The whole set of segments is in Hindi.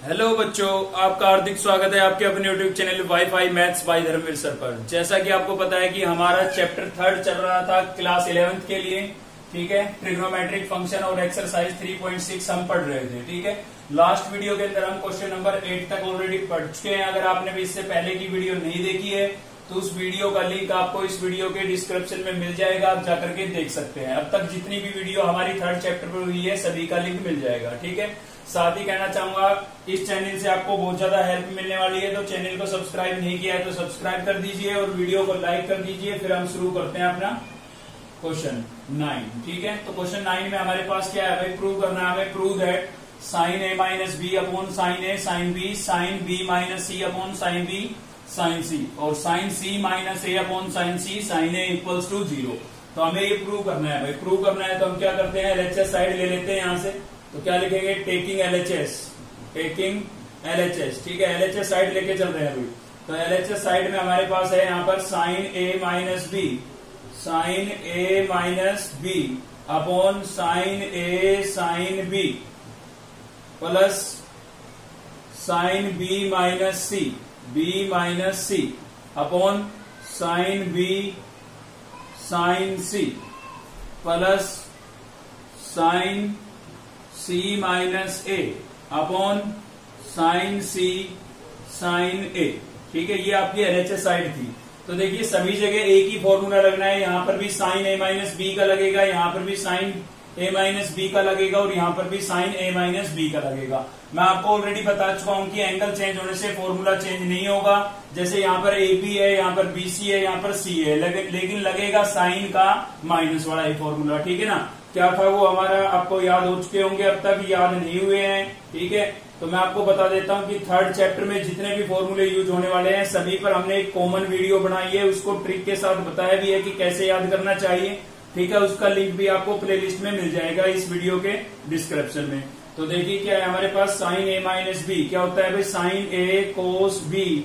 हेलो बच्चों, आपका हार्दिक स्वागत है आपके अपने YouTube channel WiFi maths by Dharmveer sir पर। जैसा कि आपको पता है कि हमारा चैप्टर 3 चल रहा था क्लास 11th के लिए, ठीक है। ट्रिग्नोमेट्रिक फंक्शन और एक्सरसाइज 3.6 हम पढ़ रहे थे, ठीक है। लास्ट वीडियो के अंदर हम क्वेश्चन नंबर 8 तक ऑलरेडी पढ़ चुके हैं। अगर आपने भी इससे पहले की वीडियो नहीं देखी है तो उस वीडियो का लिंक आपको इस वीडियो के डिस्क्रिप्शन में मिल जाएगा, आप जाकर के देख सकते हैं। अब तक जितनी भी वीडियो हमारी 3rd चैप्टर पर हुई है सभी का लिंक मिल जाएगा, ठीक है। साथ ही कहना चाहूंगा इस चैनल से आपको बहुत ज्यादा हेल्प मिलने वाली है, तो चैनल को सब्सक्राइब नहीं किया है तो सब्सक्राइब कर दीजिए और वीडियो को लाइक कर दीजिए। फिर हम शुरू करते हैं अपना क्वेश्चन 9, ठीक है। तो क्वेश्चन 9 में हमारे पास क्या है भाई, प्रूव करना है हमें। Prove that sine A minus B upon sine A sine B, sine B minus C upon sine B sine C, और sine C minus A upon sine C sine A equals to 0। तो हमें ये प्रूव करना है भाई। प्रूव करना है तो हम क्या करते हैं, एलएचएस साइड ले लेते हैं यहां से। तो क्या लिखेंगे, टेकिंग एलएचएस, टेकिंग एलएचएस, ठीक है। एलएचएस साइड लेके चल रहे हैं अभी। तो एलएचएस साइड में हमारे पास है यहाँ पर sine A minus B, sine A minus B upon sine A sine B plus sine B minus C, B minus C upon sine B sine C plus sine C minus A upon sine C sine A, ठीक है। ये आपकी एलएचएस साइड थी। तो देखिए सभी जगह एक ही फॉर्मूला लगना है। यहां पर भी साइन ए माइनस बी का लगेगा, यहां पर भी साइन ए माइनस बी का लगेगा और यहां पर भी साइन ए माइनस बी का लगेगा। मैं आपको ऑलरेडी बता चुका हूं कि एंगल चेंज होने से फॉर्मूला चेंज नहीं होगा। जैसे यहां पर ए बी है, यहां पर बी सी है, यहां पर सी है, लेकिन लगेगा साइन का माइनस वाला ये फॉर्मूला, ठीक है ना। क्या था वो हमारा, आपको याद हो चुके होंगे, अब तक याद नहीं हुए हैं, ठीक है। तो मैं आपको बता देता हूं कि 3rd चैप्टर में जितने भी फॉर्मूले यूज होने वाले हैं सभी पर हमने एक कॉमन वीडियो बनाई है, उसको ट्रिक के साथ बताया भी है कि कैसे याद करना चाहिए, ठीक है। उसका लिंक भी आपको प्लेलिस्ट में मिल जाएगा इस वीडियो के डिस्क्रिप्शन में। तो देखिए क्या है हमारे पास, साइन ए माइनस बी क्या होता है भाई, साइन ए कोस बी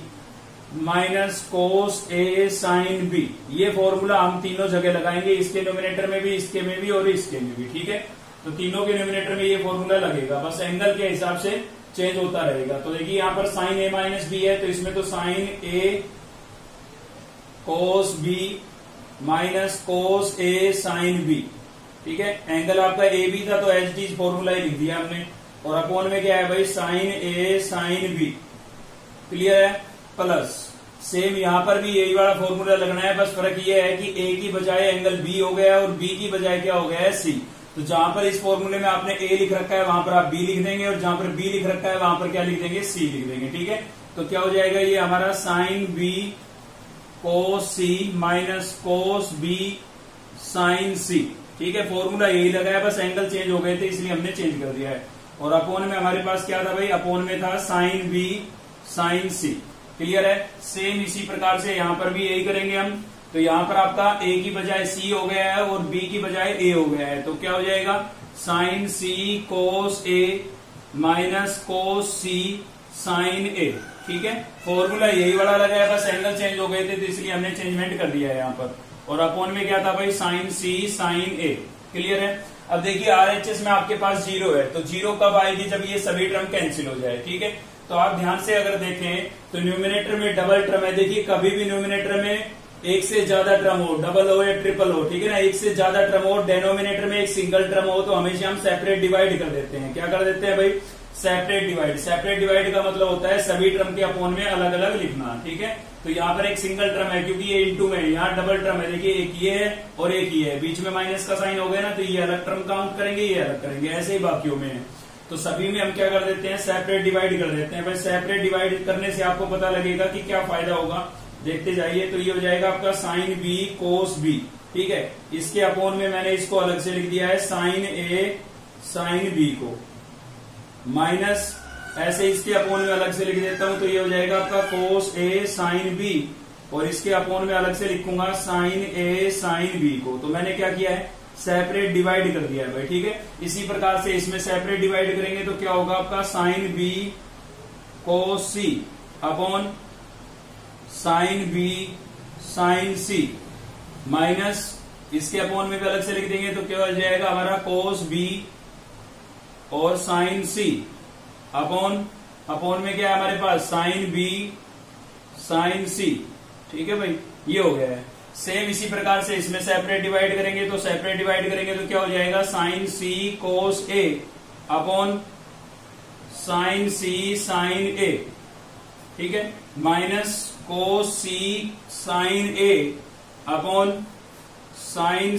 माइनस कोस ए साइन बी। ये फॉर्मूला हम तीनों जगह लगाएंगे, इसके न्यूमिनेटर में भी, इसके में भी और इसके में भी, ठीक है। तो तीनों के न्यूमिनेटर में ये फॉर्मूला लगेगा, बस एंगल के हिसाब से चेंज होता रहेगा। तो देखिए यहाँ पर साइन ए माइनस बी है, तो इसमें तो साइन ए कोस बी माइनस कोस ए साइन बी, ठीक है। एंगल आपका ए बी था तो एच डी फॉर्मूला ही लिख दिया हमने। और अपॉन में क्या है भाई, sign A sine B, clear है। प्लस सेम यहां पर भी यही वाला फॉर्मूला लगना है, बस फर्क ये है कि ए की बजाय एंगल बी हो गया है और बी की बजाय क्या हो गया है, सी। तो जहां पर इस फॉर्मूले में आपने ए लिख रखा है वहां पर आप बी लिख देंगे, और जहां पर बी लिख रखा है वहां पर क्या लिख देंगे, सी लिख देंगे, ठीक है। तो क्या हो जाएगा ये हमारा साइन बी कोस सी माइनस कोस बी साइन सी, ठीक है। फॉर्मूला यही लगा है, बस एंगल चेंज हो गए थे इसलिए हमने चेंज कर दिया है। और अपॉन में हमारे पास क्या था भाई, अपॉन में था साइन बी साइन सी, क्लियर है। सेम इसी प्रकार से यहां पर भी यही करेंगे हम। तो यहां पर आपका ए की बजाय सी हो गया है और बी की बजाय ए हो गया है, तो क्या हो जाएगा, sign C cos A minus cos C sine A, ठीक है। फॉर्मूला यही वाला लगा है, बस एंगल चेंज हो गए थे तो इसलिए हमने चेंजमेंट कर दिया है यहाँ पर। और अपॉन में क्या था भाई, साइन सी साइन ए, क्लियर है। अब देखिए आरएचएस में आपके पास 0 है, तो 0 कब आएगी, जब ये सभी टर्म कैंसिल हो जाए, ठीक है। तो आप ध्यान से अगर देखें तो न्यूमिनेटर में डबल टर्म है। देखिए कभी भी न्यूमिनेटर में एक से ज्यादा टर्म हो, डबल हो या ट्रिपल हो, ठीक है ना, एक से ज्यादा टर्म हो, डेनोमिनेटर में एक सिंगल टर्म हो, तो हमेशा हम सेपरेट डिवाइड कर देते हैं। क्या कर देते हैं भाई, सेपरेट डिवाइड। सेपरेट डिवाइड का मतलब होता है सभी टर्म के अपॉन में अलग अलग लिखना, ठीक है। तो यहाँ पर एक सिंगल टर्म है क्योंकि ये इंटू में, यहाँ डबल टर्म है, देखिए एक ये है और एक ये है, बीच में माइनस का साइन हो गया ना, तो ये अलग टर्म काउंट करेंगे, ये अलग करेंगे, ऐसे ही बाकियों में है। तो सभी में हम क्या कर देते हैं, सेपरेट डिवाइड कर देते हैं। भाई सेपरेट डिवाइड करने से आपको पता लगेगा कि क्या फायदा होगा, देखते जाइए। तो ये हो जाएगा आपका साइन बी कोस बी, ठीक है। इसके अपॉन में मैंने इसको अलग से लिख दिया है साइन ए साइन बी को, माइनस ऐसे इसके अपॉन में अलग से लिख देता हूं, तो ये हो जाएगा आपका कोस ए साइन बी, और इसके अपॉन में अलग से लिखूंगा साइन ए साइन बी को। तो मैंने क्या किया है, सेपरेट डिवाइड कर दिया है भाई, ठीक है। इसी प्रकार से इसमें सेपरेट डिवाइड करेंगे तो क्या होगा आपका, साइन बी कोस सी upon sine B sine C, minus इसके अपॉन में भी अलग से लिख देंगे तो क्या हो जाएगा हमारा, कोस बी और साइन सी अपॉन अपॉन में क्या है हमारे पास साइन बी साइन सी, ठीक है भाई, ये हो गया है। सेम इसी प्रकार से इसमें सेपरेट डिवाइड करेंगे, तो सेपरेट डिवाइड करेंगे तो क्या हो जाएगा, sign C cos A upon sine C sine A, ठीक है, माइनस कोस सी साइन ए अपॉन साइन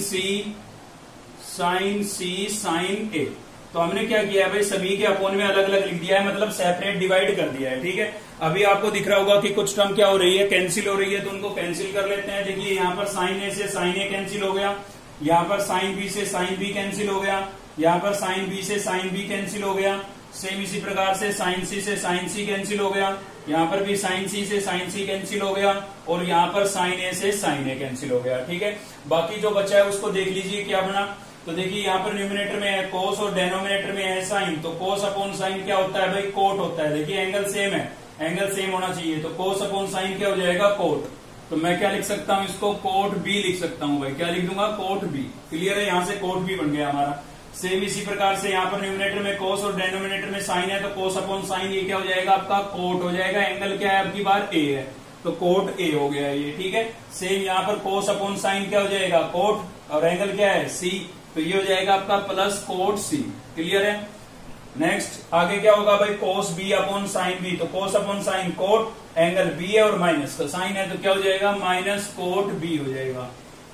सी साइन ए। तो हमने क्या किया है भाई, सभी के अपॉन में अलग अलग लिख दिया है, मतलब सेपरेट डिवाइड कर दिया है, ठीक है। अभी आपको दिख रहा होगा कि कुछ टर्म क्या हो रही है, कैंसिल हो रही है, तो उनको कैंसिल कर लेते हैं। देखिए यहाँ पर साइन ए से साइन ए कैंसिल हो गया, यहाँ पर साइन बी से साइन बी कैंसिल हो गया, यहाँ पर साइन बी से साइन बी कैंसिल हो गया, सेम इसी प्रकार से साइन सी से साइन सी कैंसिल हो गया, यहाँ पर भी साइन सी से साइन सी कैंसिल हो गया, और यहाँ पर साइन ए से साइन ए कैंसिल हो गया, ठीक है। बाकी जो बचा है उसको देख लीजिए क्या बना। तो देखिए यहाँ पर न्यूमिनेटर में है कोस और डेनोमिनेटर में है साइन, तो कोस अपॉन साइन क्या होता है भाई, कोट होता है। देखिए एंगल सेम है, एंगल सेम होना चाहिए, तो कोस अपॉन साइन क्या हो जाएगा, कोट। तो मैं क्या लिख सकता हूँ इसको, कोट बी लिख सकता हूँ भाई, क्या लिख दूंगा, कोट बी। क्लियर है, यहाँ से कोट बी बन गया हमारा। सेम इसी प्रकार से यहाँ पर न्यूमिनेटर में कोस और डेनोमिनेटर में साइन है, तो कोस अपॉन साइन ये क्या हो जाएगा आपका, कोट हो जाएगा। एंगल क्या है आपकी बार, ए है, तो कोट ए हो गया ये, ठीक है। सेम यहाँ पर कोस अपॉन साइन क्या हो जाएगा, कोट, और एंगल क्या है, सी, तो ये हो जाएगा आपका प्लस कोट सी। क्लियर है। नेक्स्ट आगे क्या होगा भाई, cos B upon sine B, तो cos upon sine cot, angle B है और माइनस का साइन है, तो क्या हो जाएगा, माइनस कोट बी हो जाएगा।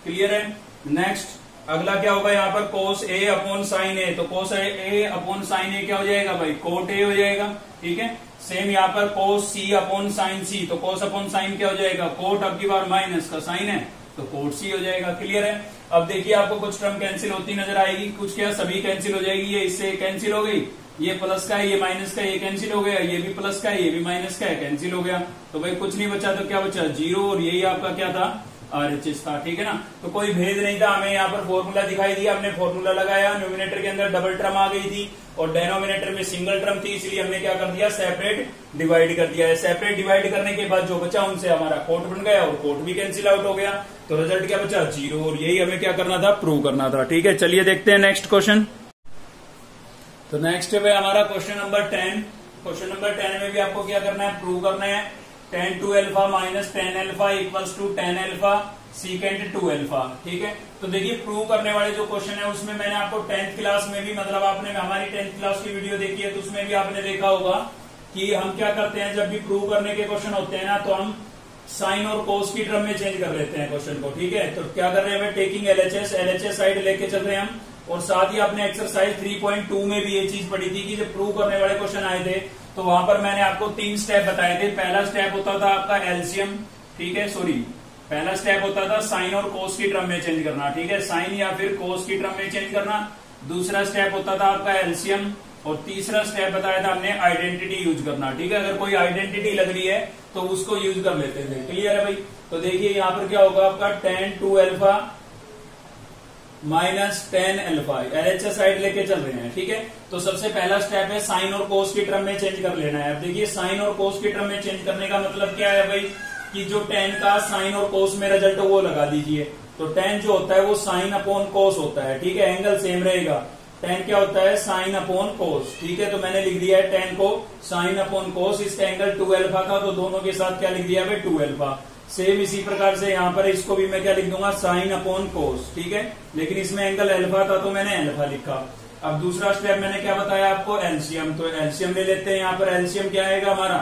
क्लियर है। नेक्स्ट अगला क्या होगा, यहाँ पर कोस ए अपॉन साइन ए, तो कोस ए अपॉन साइन ए क्या हो जाएगा भाई, कोट ए हो जाएगा, ठीक है। सेम यहाँ पर कोस सी अपॉन साइन सी, तो कोस अपॉन साइन क्या हो जाएगा, कोट, अब की बार माइनस का साइन है, तो कोट सी हो जाएगा। क्लियर है। अब देखिए आपको कुछ टर्म कैंसिल होती नजर आएगी, कुछ क्या सभी कैंसिल हो जाएगी, ये इससे कैंसिल हो गई, ये प्लस का है, ये माइनस का, ये कैंसिल हो गया, ये भी प्लस का है, ये भी माइनस का है, कैंसिल हो गया। तो भाई कुछ नहीं बचा, तो क्या बचा, जीरो, और यही आपका क्या था, RHS था, ठीक है ना। तो कोई भेद नहीं था, हमें यहाँ पर फॉर्मूला दिखाई दिया, हमने फॉर्मूला लगाया, न्यूमिनेटर के अंदर डबल टर्म आ गई थी और डेनोमिनेटर में सिंगल टर्म थी, इसलिए हमने क्या कर दिया, सेपरेट डिवाइड कर दिया है। सेपरेट डिवाइड करने के बाद जो बचा उनसे हमारा कोट बन गया और कोट भी कैंसिल आउट हो गया, तो रिजल्ट क्या बचा, जीरो, और यही हमें क्या करना था, प्रूव करना था, ठीक है। चलिए देखते हैं नेक्स्ट क्वेश्चन। तो नेक्स्ट है हमारा क्वेश्चन नंबर 10। क्वेश्चन नंबर 10 में भी आपको क्या करना है, प्रूव करना है। tan 2 alpha minus tan alpha equals to tan alpha secant 2 alpha, ठीक है। तो देखिए प्रूव करने वाले जो क्वेश्चन है उसमें मैंने आपको 10th क्लास में भी, मतलब आपने हमारी 10th क्लास की वीडियो देखी है, तो उसमें भी आपने देखा होगा कि हम क्या करते हैं, जब भी प्रूव करने के क्वेश्चन होते हैं ना, तो हम साइन और कोस की टर्म में चेंज कर लेते हैं क्वेश्चन को, ठीक है। तो क्या कर रहे हैं, टेकिंग एलएचएस साइड लेके चल रहे हैं हम। और साथ ही आपने एक्सरसाइज 3.2 में भी ये चीज पढ़ी थी कि जब प्रूव करने वाले क्वेश्चन आए थे तो वहां पर मैंने आपको 3 स्टेप बताए थे। पहला स्टेप होता था आपका एलसीएम, ठीक है, सॉरी, पहला स्टेप होता था साइन और कोस की टर्म में चेंज करना, ठीक है, साइन या फिर कोस की टर्म में चेंज करना। दूसरा स्टेप होता था आपका एलसीएम, और तीसरा स्टेप बताया था हमने आइडेंटिटी यूज करना, ठीक है। अगर कोई आइडेंटिटी लग रही है तो उसको यूज कर लेते थे। क्लियर है भाई। तो देखिए यहाँ पर क्या होगा आपका tan 2 alpha minus tan alpha, LHS side लेके चल रहे हैं, ठीक है। तो सबसे पहला स्टेप है साइन और कोस की टर्म में चेंज कर लेना है। अब देखिए साइन और कोस की टर्म में चेंज करने का मतलब क्या है भाई, कि जो tan का साइन और कोस में रिजल्ट वो लगा दीजिए। तो tan जो होता है वो साइन अपॉन कोस होता है, ठीक है, एंगल सेम रहेगा। tan क्या होता है, साइन अपॉन कोस, ठीक है। तो मैंने लिख दिया है tan को साइन अपॉन कोस, इसका एंगल 2 अल्फा था, तो दोनों के साथ क्या लिख दिया है 2 अल्फा। सेम इसी प्रकार से यहाँ पर इसको भी मैं क्या लिख दूंगा, साइन अपॉन कोस, ठीक है, लेकिन इसमें एंगल अल्फा था तो मैंने अल्फा लिखा। अब दूसरा स्टेप मैंने क्या बताया आपको, एलसीएम। तो एलसीएम ले लेते हैं, यहाँ पर एलसीएम क्या आएगा हमारा,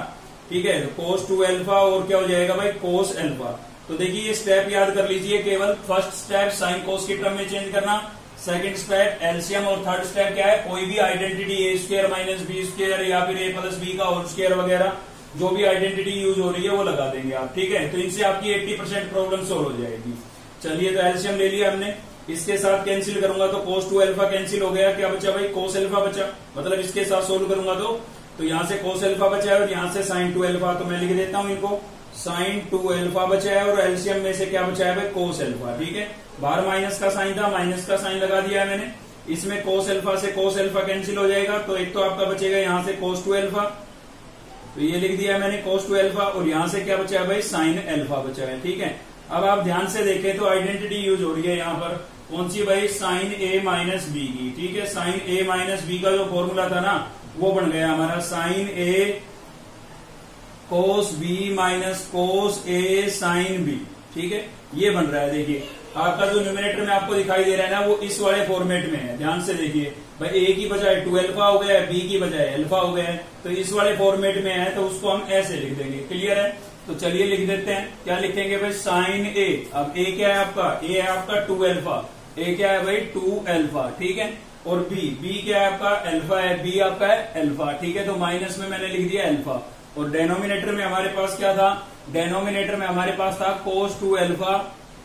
ठीक है, कोस 2 अल्फा और क्या हो जाएगा भाई, कोस अल्फा। तो देखिए ये स्टेप याद कर लीजिए, केवल फर्स्ट स्टेप साइन कोस की टर्म में चेंज करना, सेकंड स्टेप एलसीएम, और थर्ड स्टेप क्या है, कोई भी आइडेंटिटी ए स्क्वायर माइनस बी स्क्वायर या फिर ए प्लस बी का होल स्क्वायर वगैरह जो भी आइडेंटिटी यूज हो रही है वो लगा देंगे आप, ठीक है। तो इनसे आपकी 80% प्रॉब्लम सोल्व हो जाएगी। चलिए तो एलसीएम ले लिया हमने, इसके साथ कैंसिल करूंगा तो कोस 2 अल्फा कैंसिल हो गया, क्या बचा भाई, कोस अल्फा बचा, मतलब इसके साथ सोल्व करूंगा तो यहाँ से कोस अल्फा बचा है और यहाँ से साइन 2 अल्फा, तो मैं लिख देता हूँ इनको, साइन 2 अल्फा बचा है और एलसीएम में से क्या बचा है भाई, कोस अल्फा, ठीक है। बाहर माइनस का साइन था, माइनस का साइन लगा दिया है मैंने, इसमें कोस अल्फा से कोस अल्फा कैंसिल हो जाएगा, तो एक तो आपका बचेगा यहाँ से कोस 2 अल्फा, तो ये लिख दिया मैंने कोस 2 अल्फा, और यहाँ से क्या बचा है भाई, साइन अल्फा बचा है, ठीक है। अब आप ध्यान से देखें तो आइडेंटिटी यूज हो रही है यहाँ पर, कौन सी भाई, साइन ए माइनस बी की, ठीक है। साइन ए माइनस बी का जो फॉर्मूला था ना वो बन गया हमारा साइन ए कोस बी माइनस कोस ए साइन बी। ठीक है, ये बन रहा है। देखिए आपका जो न्यूमरेटर में आपको दिखाई दे रहा है ना, वो इस वाले फॉर्मेट में है। ध्यान से देखिए भाई, ए की बजाय 2 अल्फा हो गया है, बी की बजाय अल्फा हो गया है, तो इस वाले फॉर्मेट में है, तो उसको हम ऐसे लिख देंगे। क्लियर है? तो चलिए लिख देते हैं। क्या लिखेंगे भाई? साइन ए। अब ए क्या है आपका? ए है आपका 2 अल्फा। ए क्या है भाई? 2 अल्फा। ठीक है, और बी क्या है आपका? अल्फा है, बी आपका है अल्फा। ठीक है, तो माइनस में मैंने लिख दिया अल्फा। और डेनोमिनेटर में हमारे पास क्या था? डेनोमिनेटर में हमारे पास था कोस 2 अल्फा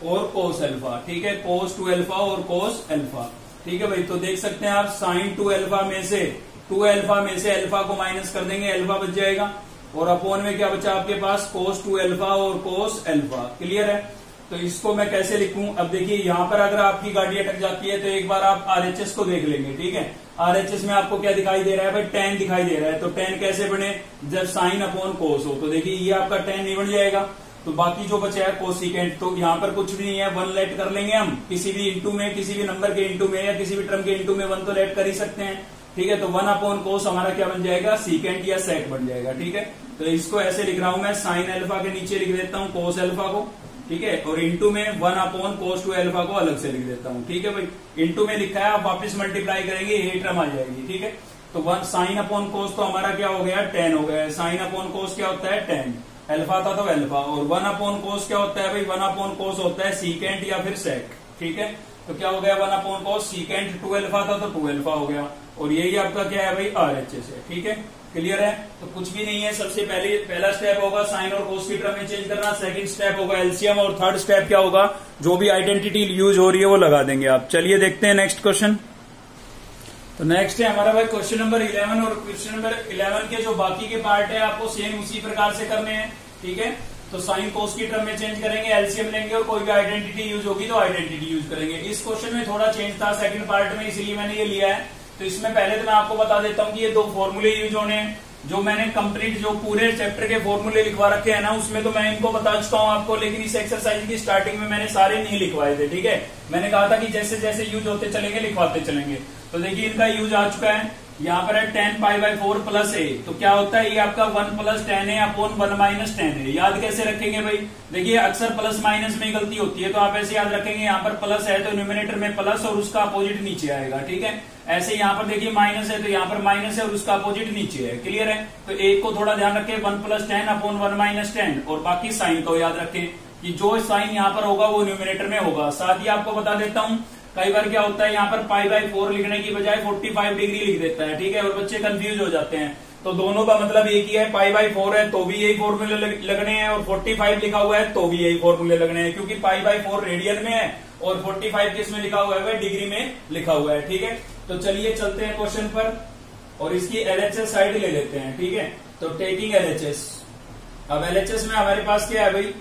और कोस अल्फा। ठीक है, कोस 2 अल्फा और कोस अल्फा। ठीक है भाई, तो देख सकते हैं आप साइन 2 अल्फा में से अल्फा को माइनस कर देंगे, अल्फा बच जाएगा। और अपोन में क्या बचा आपके पास? कोस 2 अल्फा और कोस अल्फा। क्लियर है? तो इसको मैं कैसे लिखूं? अब देखिए यहां पर अगर आपकी गाड़ी अटक जाती है तो एक बार आप आरएचएस को देख लेंगे। ठीक है, आरएचएस में आपको क्या दिखाई दे रहा है भाई? tan दिखाई दे रहा है। तो tan कैसे बने? जब साइन अपॉन कोस हो। तो देखिए ये आपका tan नहीं बन जाएगा, तो बाकी जो बचा है कोसिकेंट। तो यहाँ पर कुछ भी नहीं है, 1 लेट कर लेंगे हम किसी भी इंटू में, किसी भी नंबर के इंटू में या किसी भी टर्म के इंटू में 1 तो लेट कर ही सकते हैं। ठीक है, तो 1 अपॉन कोस हमारा क्या बन जाएगा? सीकेंट या सेक बन जाएगा। ठीक है, तो इसको ऐसे लिख रहा हूं मैं, साइन अल्फा के नीचे लिख देता हूं कोस अल्फा को। ठीक है, और इंटू में 1 अपॉन कोस 2 अल्फा को अलग से लिख देता हूं। ठीक है भाई, इंटू में लिखा है, आप वापस मल्टीप्लाई करेंगे, ये टर्म आ जाएगी। ठीक है, तो 1 साइन अपॉन कोस तो हमारा क्या हो गया? tan हो गया। साइन अपॉन कोस क्या होता है? tan। अल्फा था तो अल्फा। और 1 अपॉन कोस क्या होता है भाई? 1 अपॉन कोस होता है सीकेंट या फिर सेक। ठीक है, तो क्या हो गया? 1 अपॉन कोस सीकेंट 2 अल्फा था तो 2 अल्फा हो गया। और यही आपका क्या है भाई? आरएचएस है। ठीक है, क्लियर है? तो कुछ भी नहीं है। सबसे पहला स्टेप होगा साइन और कोस की टर्म में चेंज करना, सेकंड स्टेप होगा एलसीएम, और थर्ड स्टेप क्या होगा? जो भी आइडेंटिटी यूज हो रही है वो लगा देंगे आप। चलिए देखते हैं नेक्स्ट क्वेश्चन। तो नेक्स्ट है हमारा भाई क्वेश्चन नंबर 11, और क्वेश्चन नंबर 11 के जो बाकी के पार्ट है आपको सेम उसी प्रकार से करने हैं। ठीक है, तो साइन कोस की टर्म में चेंज करेंगे, एलसीएम लेंगे, और कोई भी आइडेंटिटी यूज होगी तो आइडेंटिटी यूज करेंगे। इस क्वेश्चन में थोड़ा चेंज था सेकंड पार्ट में, इसलिए मैंने ये लिया है। तो इसमें पहले तो मैं आपको बता देता हूँ कि ये 2 फॉर्मूले यूज होने हैं। जो मैंने कंप्लीट जो पूरे चैप्टर के फॉर्मूले लिखवा रखे हैं ना, उसमें तो मैं इनको बता चुका हूँ आपको, लेकिन इस एक्सरसाइज की स्टार्टिंग में मैंने सारे नहीं लिखवाए थे। ठीक है, मैंने कहा था कि जैसे जैसे यूज होते चलेंगे लिखवाते चलेंगे। तो देखिए इनका यूज आ चुका है। यहाँ पर है tan π/4 प्लस ए। तो क्या होता है? ये आपका 1 प्लस tan है अपॉन 1 माइनस tan है। याद कैसे रखेंगे भाई? देखिए अक्सर प्लस माइनस में गलती होती है, तो आप ऐसे याद रखेंगे, यहाँ पर प्लस है तो न्यूमिनेटर में प्लस और उसका अपोजिट नीचे आएगा। ठीक है, ऐसे यहाँ पर देखिए माइनस है तो यहाँ पर माइनस है और उसका अपोजिट नीचे है। क्लियर है? तो एक को थोड़ा ध्यान रखें, 1 plus tan upon 1 minus tan, और बाकी साइन को याद रखें कि जो साइन यहाँ पर होगा वो न्यूमिनेटर में होगा। साथ ही आपको बता देता हूँ, कई बार क्या होता है यहाँ पर π/4 लिखने की बजाय 45 डिग्री लिख देता है। ठीक है, और बच्चे कंफ्यूज हो जाते हैं। तो दोनों का मतलब एक ही है, π/4 है तो भी यही फॉर्मूले लगने हैं, और 45 लिखा हुआ है तो भी यही फॉर्मूले लगने हैं, क्योंकि π/4 रेडियन में है और 45 किसमें लिखा हुआ है? डिग्री में लिखा हुआ है। ठीक है, तो चलिए चलते हैं क्वेश्चन पर, और इसकी एलएचएस साइड ले लेते हैं। ठीक है, तो टेकिंग एलएचएस। अब एलएचएस में हमारे पास क्या है भाई?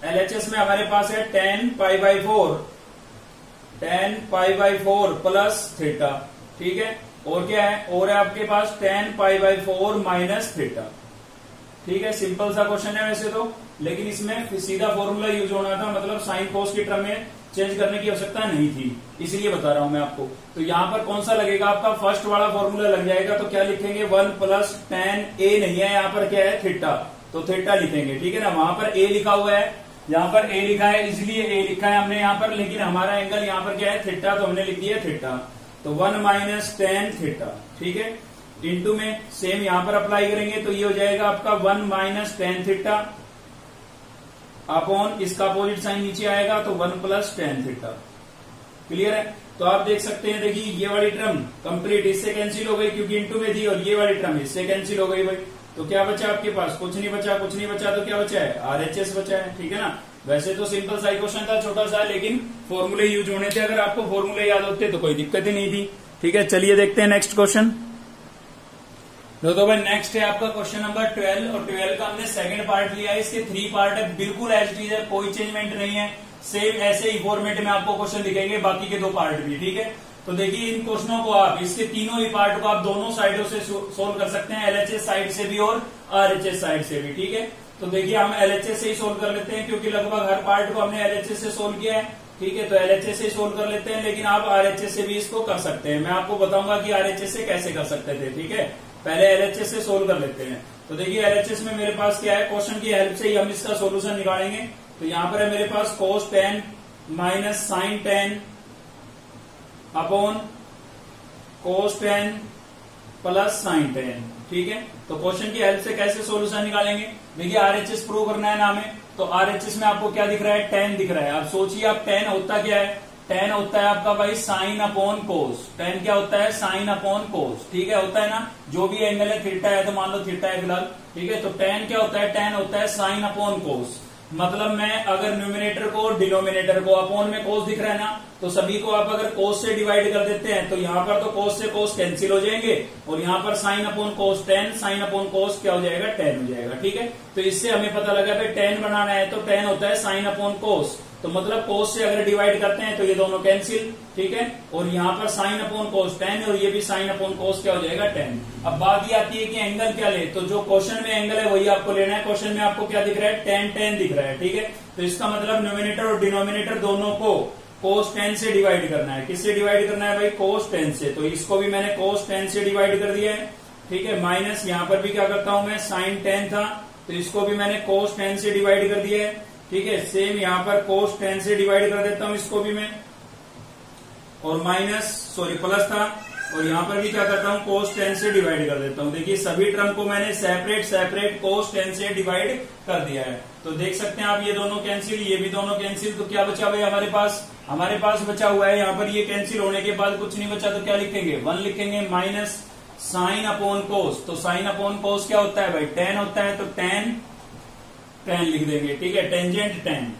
एलएचएस में हमारे पास है tan π/4 प्लस थीटा। ठीक है, और क्या है? और है आपके पास tan π/4 माइनस थीटा। ठीक है, सिंपल सा क्वेश्चन है वैसे तो, लेकिन इसमें सीधा फॉर्मूला यूज होना था, मतलब साइन कोस की टर्म में चेंज करने की आवश्यकता नहीं थी, इसलिए बता रहा हूं मैं आपको। तो यहाँ पर कौन सा लगेगा? आपका फर्स्ट वाला फॉर्मूला लग जाएगा। तो क्या लिखेंगे? 1 प्लस tan ए नहीं है, यहाँ पर क्या है? थीटा, तो थीटा लिखेंगे। ठीक है ना, वहां पर ए लिखा हुआ है, यहाँ पर ए लिखा है, इसलिए ए लिखा है हमने यहाँ पर, लेकिन हमारा एंगल यहाँ पर क्या है? थीटा, तो हमने लिख दिया थीटा। तो 1 माइनस tan थीटा। ठीक है, इंटू में सेम यहाँ पर अप्लाई करेंगे, तो ये हो जाएगा आपका 1 माइनस tan थीटा अपॉन इसका अपोजिट साइन नीचे आएगा तो 1 प्लस tan थीटा। क्लियर है? तो आप देख सकते हैं, देखिए ये वाली टर्म कंप्लीट इससे कैंसिल हो गई क्योंकि इंटू में थी, और ये वाली टर्म इससे कैंसिल हो गई भाई। तो क्या बचा आपके पास? कुछ नहीं बचा, कुछ नहीं बचा, तो क्या बचा है? आरएचएस बचा है। ठीक है ना, वैसे तो सिंपल सा क्वेश्चन था, छोटा सा, लेकिन फॉर्मूले यूज होने थे। अगर आपको फॉर्मूले याद होते तो कोई दिक्कत ही नहीं थी। ठीक है, चलिए देखते हैं नेक्स्ट क्वेश्चन। तो भाई नेक्स्ट है आपका क्वेश्चन नंबर 12, और 12 का हमने सेकंड पार्ट लिया है। इसके 3 पार्ट है, बिल्कुल एज इट इज है, कोई चेंजमेंट नहीं है, सेम ऐसे ही फॉर्मेट में आपको क्वेश्चन दिखेंगे, बाकी के 2 पार्ट भी। ठीक है, तो देखिए इन क्वेश्चनों को आप, इसके तीनों ही पार्ट को आप दोनों साइडों से सोल्व कर सकते हैं, एलएचएस साइड से भी और आरएचएस साइड से भी। ठीक है, तो देखिए हम एलएचएस से ही सोल्व कर लेते हैं, क्योंकि लगभग हर पार्ट को हमने एलएचएस से सोल्व किया है। ठीक है, तो एलएचएस से सोल्व कर लेते हैं, लेकिन आप आरएचएस से भी इसको कर सकते हैं। मैं आपको बताऊंगा कि आरएचएस से कैसे कर सकते थे। ठीक है, पहले एलएचएस से सोल्व कर लेते हैं। तो देखिए एलएचएस में मेरे पास क्या है, क्वेश्चन की हेल्प से ही हम इसका सोल्यूशन निकालेंगे। तो यहां पर है मेरे पास cos 10 minus sine 10 upon cos 10 plus sine 10, ठीक है। तो क्वेश्चन की हेल्प से कैसे सोल्यूशन निकालेंगे, देखिए आरएचएस प्रूव करना है ना हमें। तो आरएचएस में आपको क्या दिख रहा है, 10 दिख रहा है। अब सोचिए आप 10 होता क्या है, 10 होता है आपका भाई साइन अपॉन कोस। 10 क्या होता है, साइन अपॉन कोस, ठीक है, होता है ना। जो भी एंगल है थीटा है तो मान लो थीटा है फिलहाल, ठीक है। तो 10 क्या होता है, 10 होता है साइन अपॉन कोस। मतलब मैं अगर न्यूमिनेटर को डिनोमिनेटर को अपॉन में कोस दिख रहा है ना, तो सभी को आप अगर कोस से डिवाइड कर देते हैं तो यहाँ पर तो कोस से कोस कैंसिल हो जाएंगे और यहाँ पर साइन अपॉन कोस 10, साइन अपॉन कोस क्या हो जाएगा, 10 हो जाएगा, ठीक है। तो इससे हमें पता लगा भाई 10 बनाना है तो 10 होता है साइन अपॉन कोस। तो मतलब कोस से अगर डिवाइड करते हैं तो ये दोनों कैंसिल, ठीक है। और यहाँ पर साइन अपॉन कोस 10 और ये भी साइन अपॉन कोस क्या हो जाएगा, 10। अब बात ये आती है कि एंगल क्या ले, तो जो क्वेश्चन में एंगल है वही आपको लेना है। क्वेश्चन में आपको क्या दिख रहा है, 10 दिख रहा है, ठीक है। तो इसका मतलब न्यूमिनेटर और डिनोमिनेटर दोनों को cos 10 से डिवाइड करना है। किससे डिवाइड करना है भाई, cos 10 से। तो इसको भी मैंने cos 10 से डिवाइड कर दिया है, ठीक है। माइनस यहाँ पर भी क्या करता हूं मैं, sin 10 था तो इसको भी मैंने cos 10 से डिवाइड कर दिया है, ठीक है। सेम यहाँ पर cos 10 से डिवाइड कर देता हूं इसको भी मैं, और प्लस था और यहाँ पर भी क्या करता हूँ, cos 10 से डिवाइड कर देता हूँ। देखिए सभी टर्म को मैंने सेपरेट cos 10 से डिवाइड कर दिया है। तो देख सकते हैं आप ये दोनों कैंसिल, ये भी दोनों कैंसिल। तो क्या बचा भाई हमारे पास बचा हुआ है यहाँ पर, ये कैंसिल होने के बाद कुछ नहीं बचा तो क्या लिखेंगे, 1 लिखेंगे माइनस साइन अपॉन कोस। तो साइन अपॉन कोस क्या होता है भाई, 10 होता है। तो 10 लिख देंगे, ठीक है, टेंजेंट 10।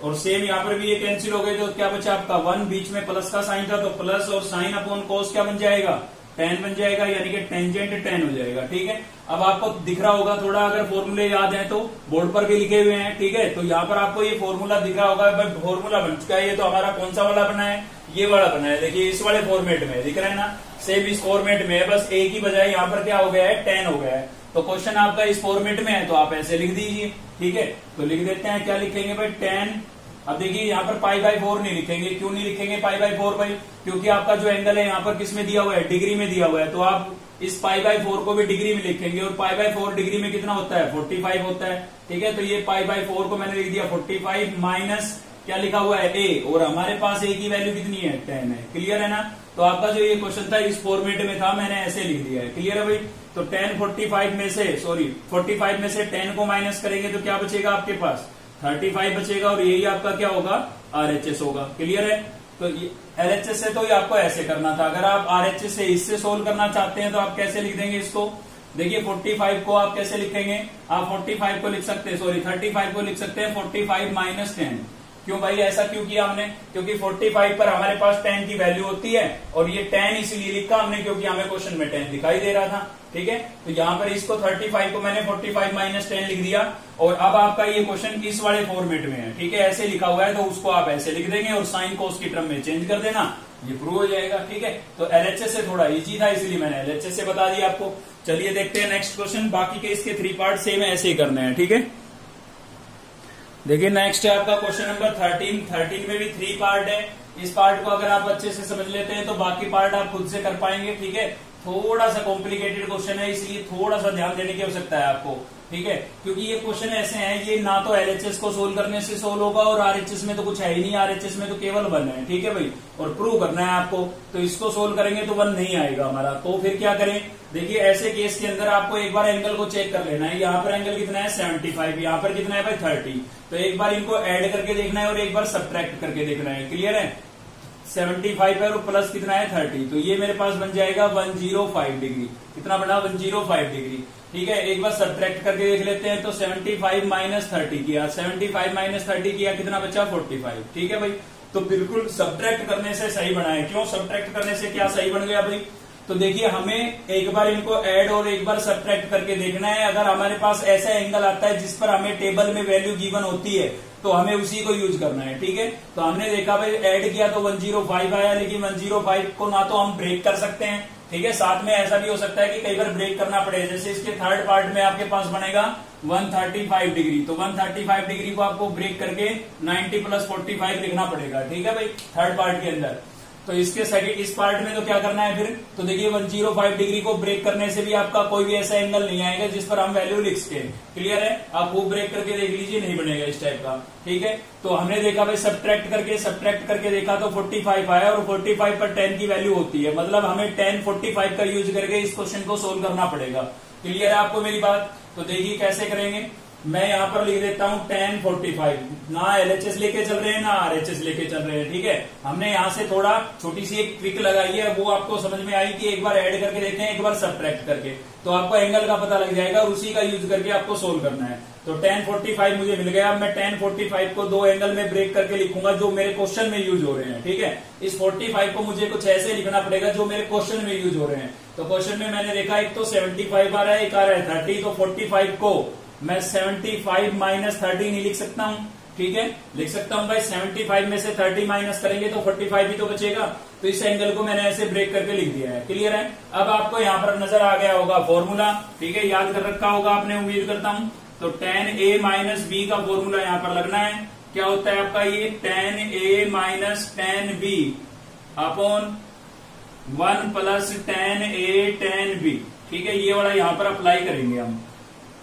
और सेम यहाँ पर भी ये कैंसिल हो गए तो क्या बचा आपका 1, बीच में प्लस का साइन था तो प्लस, और साइन अपॉन कोस क्या बन जाएगा, 10 बन जाएगा, यानी कि टेंजेंट 10 हो जाएगा, ठीक है। अब आपको दिख रहा होगा थोड़ा, अगर फॉर्मूले याद है तो बोर्ड पर भी लिखे हुए हैं, ठीक है। तो यहाँ पर आपको ये फॉर्मूला दिख रहा होगा, बट फॉर्मूला बन चुका है। ये तो हमारा कौन सा वाला बना है, ये वाला बना है। देखिए इस वाले फॉर्मेट में दिख रहा है ना, सेम इस फॉर्मेट में है, बस एक ही बजाय यहाँ पर क्या हो गया है, 10 हो गया है। तो क्वेश्चन आपका इस फॉर्मेट में है तो आप ऐसे लिख दीजिए, ठीक है। तो लिख देते हैं, क्या लिखेंगे भाई, 10। अब देखिए यहाँ पर π/4 नहीं लिखेंगे। क्यों नहीं लिखेंगे π/4 भाई, क्योंकि आपका जो एंगल है यहाँ पर किस में दिया हुआ है, डिग्री में दिया हुआ है। तो आप इस π/4 को भी डिग्री में लिखेंगे, और π/4 डिग्री में कितना होता है, 45 होता है, ठीक है। तो ये π/4 को मैंने लिख दिया 45 माइनस क्या लिखा हुआ है, a, और हमारे पास a की वैल्यू कितनी है, 10 है। क्लियर है ना। तो आपका जो ये क्वेश्चन था इस फॉर्मेट में था, मैंने ऐसे लिख दिया है। क्लियर है भाई। तो 45 में से 10 को माइनस करेंगे तो क्या बचेगा आपके पास, 35 बचेगा, और यही आपका क्या होगा, आरएचएस होगा। क्लियर है। तो एलएचएस से तो ये आपको ऐसे करना था। अगर आप आरएचएस से इससे सोल्व करना चाहते हैं तो आप कैसे लिख देंगे इसको, देखिए 45 को आप कैसे लिखेंगे, आप 45 को लिख सकते हैं, 35 को लिख सकते हैं 45 माइनस 10। क्यों भाई, ऐसा क्यों किया हमने, क्योंकि 45 पर हमारे पास 10 की वैल्यू होती है, और ये 10 इसलिए लिखा हमने क्योंकि हमें क्वेश्चन में 10 दिखाई दे रहा था, ठीक है। तो यहाँ पर इसको 35 को मैंने 45 माइनस 10 लिख दिया, और अब आपका ये क्वेश्चन इस वाले फॉर्मेट में है, ठीक है, ऐसे लिखा हुआ है तो उसको आप ऐसे लिख देंगे और साइन कोस की टर्म में चेंज कर देना, ये प्रूव हो जाएगा, ठीक है। तो एलएचएस से थोड़ा इजी था इसलिए मैंने एलएचएस से बता दिया आपको। चलिए देखते हैं नेक्स्ट क्वेश्चन। बाकी के इसके 3 पार्ट सेम ऐसे ही करने हैं, ठीक है। देखिए नेक्स्ट है आपका क्वेश्चन नंबर 13 में भी 3 पार्ट है। इस पार्ट को अगर आप अच्छे से समझ लेते हैं तो बाकी पार्ट आप खुद से कर पाएंगे, ठीक है। थोड़ा सा कॉम्प्लिकेटेड क्वेश्चन है इसलिए थोड़ा सा ध्यान देने की आवश्यकता है आपको, ठीक है। क्योंकि ये क्वेश्चन ऐसे हैं, ये ना तो एलएचएस को सोल्व करने से सोल्व होगा और आरएचएस में तो कुछ है ही नहीं, आरएचएस में तो केवल 1 है, ठीक है भाई, और प्रूव करना है आपको। तो इसको सोल्व करेंगे तो 1 नहीं आएगा हमारा, तो फिर क्या करें। देखिए ऐसे केस के अंदर आपको एक बार एंगल को चेक कर लेना है। यहाँ पर एंगल कितना है 75, यहाँ पर कितना है भाई 30। तो एक बार इनको ऐड करके देखना है और एक बार सब्ट्रैक्ट करके देखना है। क्लियर है। 75 है और प्लस कितना है 30, तो ये मेरे पास बन जाएगा 105 डिग्री। कितना बना, 105 डिग्री, ठीक है। एक बार सब्ट्रैक्ट करके देख लेते हैं। तो 75 माइनस 30 किया, 75 माइनस 30 किया, कितना बचा 45, ठीक है भाई। तो बिल्कुल सब्ट्रैक्ट करने से सही बना है। क्यों सब्ट्रैक्ट करने से क्या सही बन गया भाई, तो देखिए हमें एक बार इनको ऐड और एक बार सब्ट्रैक्ट करके देखना है। अगर हमारे पास ऐसा एंगल आता है जिस पर हमें टेबल में वैल्यू गिवन होती है तो हमें उसी को यूज करना है, ठीक है। तो हमने देखा भाई ऐड किया तो 105 आया, लेकिन 105 को ना तो हम ब्रेक कर सकते हैं, ठीक है, साथ में ऐसा भी हो सकता है कि कई बार ब्रेक करना पड़े। जैसे इसके थर्ड पार्ट में आपके पास बनेगा 135 डिग्री, तो 135 डिग्री को आपको ब्रेक करके 90 प्लस 45 लिखना पड़ेगा, ठीक है भाई, थर्ड पार्ट के अंदर। तो इसके सेकंड इस पार्ट में तो क्या करना है फिर, तो देखिए 105 डिग्री को ब्रेक करने से भी आपका कोई भी ऐसा एंगल नहीं आएगा जिस पर हम वैल्यू लिख सके। क्लियर है, आप वो ब्रेक करके देख लीजिए, नहीं बनेगा इस टाइप का। ठीक है, तो हमने देखा भाई सब्ट्रैक्ट करके देखा तो 45 आया, और 45 पर 10 की वैल्यू होती है, मतलब हमें 10 45 का यूज करके इस क्वेश्चन को सोल्व करना पड़ेगा। क्लियर है आपको मेरी बात? तो देखिए कैसे करेंगे, मैं यहाँ पर लिख देता हूँ 10 45, ना LHS लेके चल रहे हैं ना RHS लेके चल रहे हैं। ठीक है, हमने यहाँ से थोड़ा छोटी सी एक ट्रिक लगाई है, वो आपको समझ में आई कि एक बार ऐड करके देखें, एक बार सब्ट्रैक्ट करके, तो आपको एंगल का पता लग जाएगा, और उसी का यूज करके आपको सोल्व करना है। तो 10 45 मुझे मिल गया। अब मैं 10 45 को दो एंगल में ब्रेक करके लिखूंगा जो मेरे क्वेश्चन में यूज हो रहे हैं। ठीक है, इस 45 को मुझे कुछ ऐसे लिखना पड़ेगा जो मेरे क्वेश्चन में यूज हो रहे हैं। तो क्वेश्चन में मैंने देखा एक तो 75 आ रहा है, एक आ रहा है 30, तो 45 को मैं 75 माइनस 30 नहीं लिख सकता हूँ। ठीक है, लिख सकता हूँ भाई 75 में से 30 माइनस करेंगे तो 45 ही तो बचेगा। तो इस एंगल को मैंने ऐसे ब्रेक करके लिख दिया है। क्लियर है, अब आपको यहाँ पर नजर आ गया होगा फॉर्मूला। ठीक है, याद कर रखा होगा आपने, उम्मीद करता हूँ। तो tan a माइनस b का फॉर्मूला यहाँ पर लगना है। क्या होता है आपका ये tan a minus tan b upon 1 plus tan a tan b। ठीक है, ये वाला यहाँ पर अप्लाई करेंगे हम।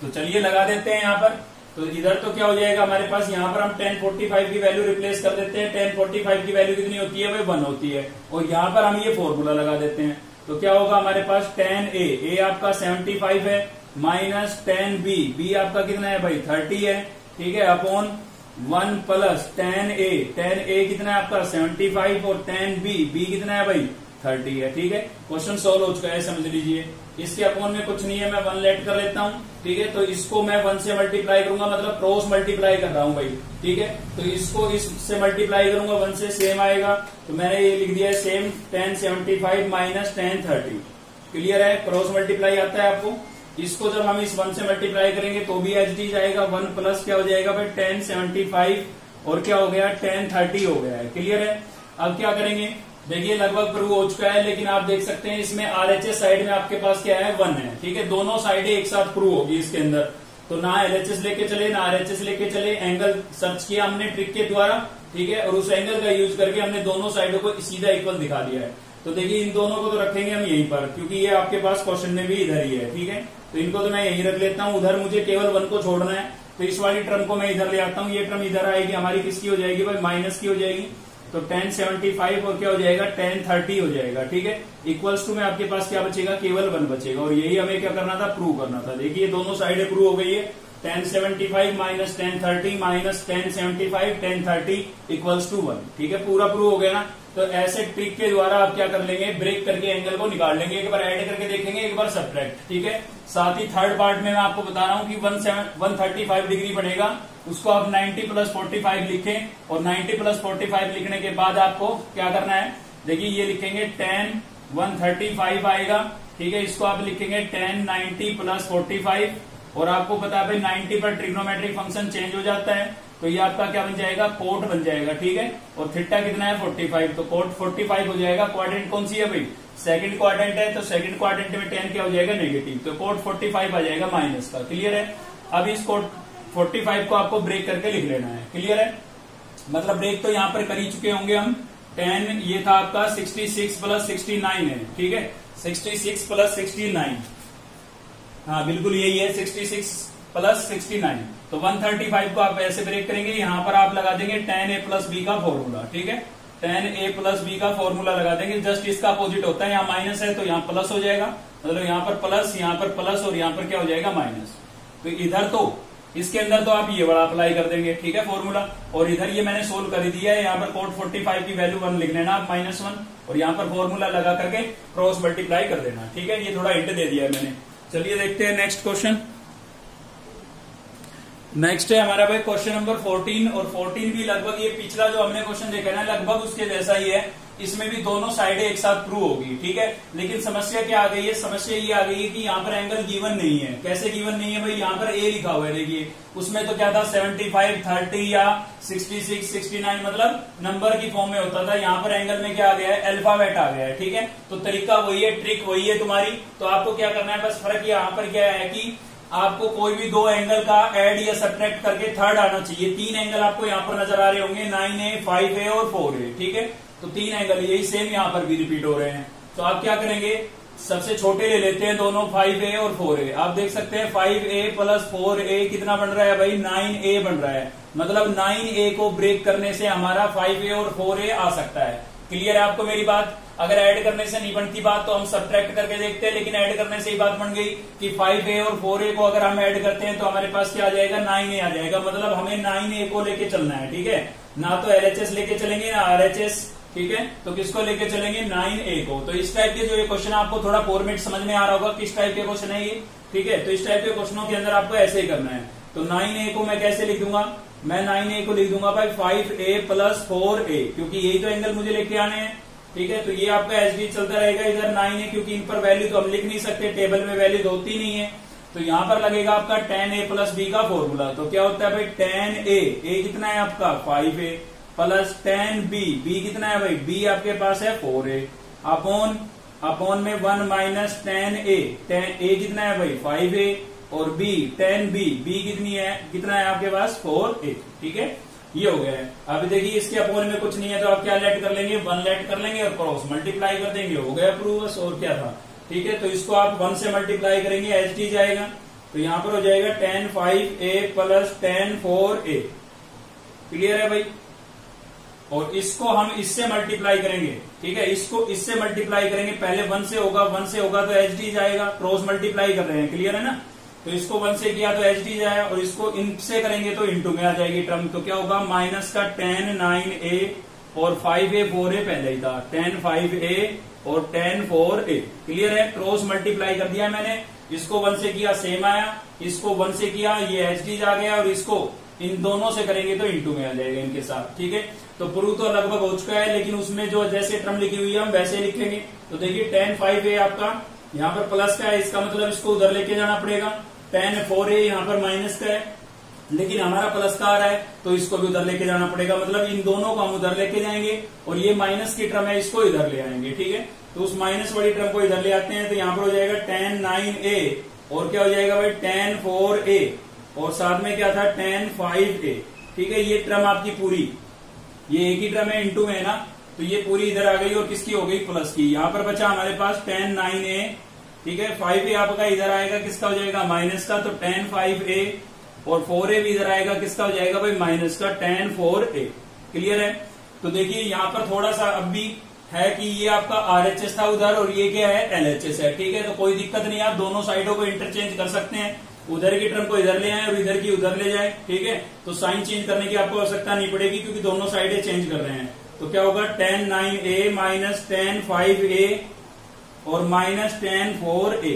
तो चलिए लगा देते हैं यहाँ पर। तो इधर तो क्या हो जाएगा हमारे पास, यहाँ पर हम 10 45 की वैल्यू रिप्लेस कर देते हैं। 10 45 की वैल्यू कितनी होती है भाई, 1 होती है, और यहाँ पर हम ये फॉर्मूला लगा देते हैं। तो क्या होगा हमारे पास tan a आपका 75 है, माइनस tan b आपका कितना है भाई 30 है। ठीक है, अपॉन 1 प्लस tan a कितना है आपका 75, और tan b कितना है भाई 30 है। ठीक है, क्वेश्चन सोल्व हो चुका है, समझ लीजिए। इसके अपॉन में कुछ नहीं है, मैं 1 लेट कर लेता हूँ। ठीक है, तो इसको मैं 1 से मल्टीप्लाई करूंगा, मतलब क्रॉस मल्टीप्लाई कर रहा हूँ भाई। ठीक है, तो इसको इससे मल्टीप्लाई करूंगा 1 से, सेम आएगा। तो मैंने ये लिख दिया है same tan 75 minus tan 30। Clear है, क्रॉस मल्टीप्लाई आता है आपको। इसको जब हम इस 1 से मल्टीप्लाई करेंगे तो भी एच डी जाएगा, 1 प्लस क्या हो जाएगा भाई tan 75, और क्या हो गया tan 30 हो गया है। क्लियर है, अब क्या करेंगे, देखिए लगभग प्रूव हो चुका है, लेकिन आप देख सकते हैं इसमें RHS साइड में आपके पास क्या है 1 है। ठीक है, दोनों साइडें एक साथ प्रूव होगी इसके अंदर। तो ना LHS लेके चले ना RHS लेके चले, एंगल सर्च किया हमने ट्रिक के द्वारा। ठीक है, और उस एंगल का यूज करके हमने दोनों साइडों को सीधा इक्वल दिखा दिया है। तो देखिए इन दोनों को तो रखेंगे हम यहीं पर, क्योंकि ये आपके पास क्वेश्चन में भी इधर ही है। ठीक है, तो इनको तो मैं यहीं रख लेता हूँ, उधर मुझे केवल 1 को छोड़ना है। तो इस वाली टर्म को मैं इधर ले आता हूँ, ये टर्म इधर आएगी, हमारी किसकी हो जाएगी भाई माइनस की हो जाएगी। तो tan 75 और क्या हो जाएगा tan 30 हो जाएगा। ठीक है, इक्वल्स टू में आपके पास क्या बचेगा, केवल 1 बचेगा, और यही हमें क्या करना था, प्रूव करना था। देखिए दोनों साइडें प्रूव हो गई है, tan 75 minus tan 30 minus tan 75 tan 30 equals to 1। ठीक है, पूरा प्रूव हो गया ना। तो ऐसे ट्रिक के द्वारा आप क्या कर लेंगे, ब्रेक करके एंगल को निकाल लेंगे, एक बार ऐड करके देखेंगे, एक बार सब्ट्रैक्ट। ठीक है, साथ ही थर्ड पार्ट में मैं आपको बता रहा हूँ कि 135 डिग्री बनेगा, उसको आप 90 प्लस 45 लिखें, और 90 प्लस 45 लिखने के बाद आपको क्या करना है, देखिए ये लिखेंगे tan 135 आएगा। ठीक है, इसको आप लिखेंगे tan 90 प्लस 45, और आपको पता है भाई 90 पर ट्रिग्नोमेट्रिक फंक्शन चेंज हो जाता है, तो ये आपका क्या बन जाएगा, कोट बन जाएगा। ठीक है, और थीटा कितना है 45, तो कोट 45 हो जाएगा। क्वाड्रेंट कौन सी है भाई, सेकंड क्वाड्रेंट है, तो सेकंड क्वाड्रेंट में tan क्या हो जाएगा नेगेटिव, तो कोट 45 आ जाएगा माइनस का। क्लियर है, अब इस कोट 45 को आपको ब्रेक करके लिख लेना है। क्लियर है, मतलब ब्रेक तो यहाँ पर कर ही चुके होंगे हम। tan ये था आपका 66 प्लस 69 है। ठीक है, 66 प्लस 69, हाँ बिल्कुल यही है, 66 प्लस 69। तो 135 को आप ऐसे ब्रेक करेंगे, यहाँ पर आप लगा देंगे tan a प्लस b का फॉर्मूला। ठीक है, tan a प्लस b का फॉर्मूला लगा देंगे, जस्ट इसका अपोजिट होता है, यहाँ माइनस है तो यहाँ प्लस हो जाएगा, मतलब यहाँ पर प्लस और यहाँ पर क्या हो जाएगा माइनस। तो इधर तो इसके अंदर तो आप ये वाला अप्लाई कर देंगे। ठीक है, फॉर्मूला, और इधर ये मैंने सोल्व कर दिया है, यहाँ पर कोट 45 की वैल्यू 1 लिख लेना आप -1, और यहाँ पर फॉर्मूला लगा करके क्रॉस मल्टीप्लाई कर देना। ठीक है, ये थोड़ा हिंट दे दिया है मैंने। चलिए देखते हैं नेक्स्ट क्वेश्चन। नेक्स्ट है हमारा भाई क्वेश्चन नंबर 14, और 14 भी लगभग ये पिछला जो हमने क्वेश्चन देखा ना लगभग उसके जैसा ही है। इसमें भी दोनों साइडें एक साथ प्रूव होगी। ठीक है, लेकिन समस्या क्या आ गई है, समस्या ये आ गई है कि यहाँ पर एंगल गिवन नहीं है। कैसे गिवन नहीं है भाई, यहाँ पर ए लिखा हुआ है, देखिए उसमें तो क्या था 75 30 या 66 69, मतलब नंबर की फॉर्म में होता था। यहाँ पर एंगल में क्या आ गया है, अल्फाबेट आ गया है। ठीक है, तो तरीका वही है, ट्रिक वही है तुम्हारी। तो आपको क्या करना है, बस फर्क यहाँ पर क्या है कि आपको कोई भी दो एंगल का ऐड या सब्ट्रैक्ट करके थर्ड आना चाहिए। 3 एंगल आपको यहाँ पर नजर आ रहे होंगे, 9A 5A और 4A। ठीक है, तो 3 एंगल यही सेम यहाँ पर भी रिपीट हो रहे हैं। तो आप क्या करेंगे, सबसे छोटे ले लेते हैं दोनों, 5a और 4a। आप देख सकते हैं 5a प्लस 4a कितना बन रहा है भाई, 9a बन रहा है। मतलब 9a को ब्रेक करने से हमारा 5a और 4a आ सकता है। क्लियर है आपको मेरी बात? अगर ऐड करने से नहीं बनती बात तो हम सब्ट्रैक्ट करके देखते हैं, लेकिन ऐड करने से ही बात बन गई कि 5a और 4a को अगर हम ऐड करते हैं तो हमारे पास क्या आ जाएगा, 9a आ जाएगा। मतलब हमें 9a को लेके चलना है, ठीक है, ना तो LHS लेके चलेंगे ना RHS, ठीक है। तो किसको लेके चलेंगे, 9a को। तो इस टाइप के जो ये क्वेश्चन आपको थोड़ा फॉर्मेट समझ में आ रहा होगा किस टाइप के क्वेश्चन है ये, ठीक है। तो इस टाइप के क्वेश्चनों के अंदर आपको ऐसे ही करना है। तो 9a को मैं कैसे लिख दूंगा, मैं 9a को लिख दूंगा भाई 5a प्लस 4a, क्योंकि यही तो एंगल मुझे लेके आने हैं, ठीक है। तो ये आपका एचडी चलता रहेगा इधर 9a, क्योंकि इन पर वैल्यू तो हम लिख नहीं सकते, टेबल में वैल्यू तो होती नहीं है। तो यहां पर लगेगा आपका 10a प्लस b का फॉर्मूला। तो क्या होता है भाई 10a कितना है आपका 5a प्लस 10b, b कितना है भाई, b आपके पास है 4a, अपॉन में 1 माइनस 10a, a कितना है भाई 5a, और b 10b, b कितना है आपके पास 4a, ठीक है। ये हो गया है। अभी देखिए इसके अपोन में कुछ नहीं है तो आप क्या लेट कर लेंगे, 1 लेट कर लेंगे और क्रॉस मल्टीप्लाई कर देंगे, हो गया प्रूव बस, और क्या था, ठीक है। तो इसको आप 1 से मल्टीप्लाई करेंगे, एचडी जाएगा। तो यहां पर हो जाएगा 10 5a प्लस 10 4a। क्लियर है भाई? और इसको हम इससे मल्टीप्लाई करेंगे, ठीक है, इसको इससे मल्टीप्लाई करेंगे। पहले 1 से होगा तो एचडी जाएगा, क्रॉस मल्टीप्लाई कर रहे हैं, क्लियर है ना। तो इसको 1 से किया तो एचडी जाए, और इसको इनसे करेंगे तो इंटू में आ जाएगी टर्म। तो क्या होगा, माइनस का 10 9a और 5a 4a पहले ही था, 10 5a और 10 4a। क्लियर है? क्रॉस मल्टीप्लाई कर दिया मैंने, इसको 1 से किया सेम आया, इसको 1 से किया ये एचडी आ गया, और इसको इन दोनों से करेंगे तो इंटू में आ जाएगा इनके साथ, ठीक है। तो प्रूव तो लगभग हो चुका है, लेकिन उसमें जो जैसे टर्म लिखी हुई है हम वैसे लिखेंगे। तो देखिए 10 5a आपका यहाँ पर प्लस का है, इसका मतलब इसको उधर लेके जाना पड़ेगा। 10 4a यहाँ पर माइनस का है, लेकिन हमारा प्लस का आ रहा है तो इसको भी उधर लेके जाना पड़ेगा। मतलब इन दोनों को हम उधर लेके जाएंगे, और ये माइनस की टर्म है इसको इधर ले आएंगे, ठीक है। तो उस माइनस वाली टर्म को इधर ले आते हैं, तो यहाँ पर हो जाएगा 10 9a, और क्या हो जाएगा भाई 10 4a, और साथ में क्या था 10 5a, ठीक है। ये टर्म आपकी पूरी, ये एक ही टर्म है, इंटू में है ना, तो ये पूरी इधर आ गई और किसकी हो गई, प्लस की। यहाँ पर बचा हमारे पास 10 9a, ठीक है। 5a आपका इधर आएगा, किसका हो जाएगा, माइनस का, तो 10 5a, और 4a भी इधर आएगा, किसका हो जाएगा भाई, माइनस का 10 4a। क्लियर है? तो देखिए यहाँ पर थोड़ा सा अब भी है कि ये आपका RHS था उधर, और ये क्या है LHS है, ठीक है। तो कोई दिक्कत नहीं, आप दोनों साइडों को इंटरचेंज कर सकते हैं, उधर की टर्म को इधर ले आए और इधर की उधर ले जाए, ठीक है। तो साइन चेंज करने की आपको आवश्यकता नहीं पड़ेगी, क्योंकि दोनों साइडें चेंज कर रहे हैं। तो क्या होगा 10 9a माइनस 10 5a और माइनस 10 4a,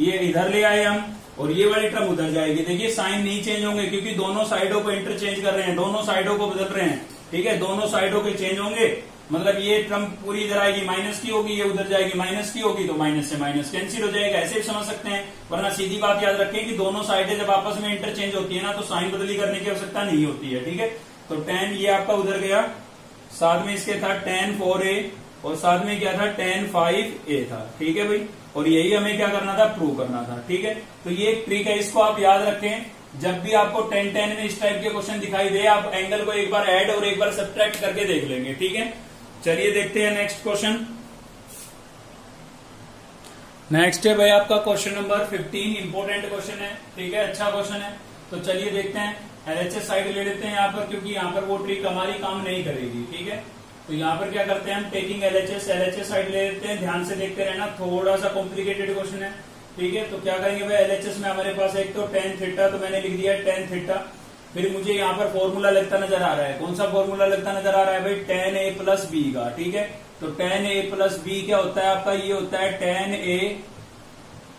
ये इधर ले आए हम, और ये वाली टर्म उधर जाएगी। देखिए साइन नहीं चेंज होंगे, क्योंकि दोनों साइडों को इंटरचेंज कर रहे हैं, दोनों साइडों को बदल रहे हैं, ठीक है। दोनों साइडों के चेंज होंगे, मतलब ये टर्म पूरी इधर आएगी, माइनस की होगी, ये उधर जाएगी, माइनस की होगी, तो माइनस से माइनस कैंसिल हो जाएगा। ऐसे भी समझ सकते हैं, वरना सीधी बात याद रखें कि दोनों साइडें जब आपस में इंटरचेंज होती है ना, तो साइन बदली करने की आवश्यकता नहीं होती है, ठीक है। तो 10 ये आपका उधर गया, साथ में इसके था 10 4a, और साथ में क्या था 10 5a था, ठीक है भाई। और यही हमें क्या करना था, प्रूव करना था, ठीक है। तो ये एक ट्रिक है, इसको आप याद रखें। जब भी आपको 10 10 में इस टाइप के क्वेश्चन दिखाई दे, आप एंगल को एक बार ऐड और एक बार सब्ट्रैक्ट करके देख लेंगे, ठीक है। चलिए देखते हैं नेक्स्ट क्वेश्चन। नेक्स्ट है भाई आपका क्वेश्चन नंबर 15, इंपोर्टेंट क्वेश्चन है, ठीक है, अच्छा क्वेश्चन है। तो चलिए देखते हैं, LHS साइड ले लेते हैं यहाँ पर, क्योंकि यहाँ पर वो ट्रिक हमारी काम नहीं करेगी, ठीक है। तो यहाँ पर क्या करते हैं हम, टेकिंग LHS साइड ले लेते हैं, ध्यान से देखते रहना, थोड़ा सा कॉम्प्लिकेटेड क्वेश्चन है, ठीक है। तो क्या करेंगे भाई, LHS में हमारे पास एक तो tan थीटा, तो मैंने लिख दिया tan थीटा। फिर मुझे यहाँ पर फॉर्मूला लगता नजर आ रहा है, कौन सा फॉर्मूला लगता नजर आ रहा है भाई, tan a प्लस b का, ठीक है। तो tan a प्लस b क्या होता है आपका, ये होता है tan a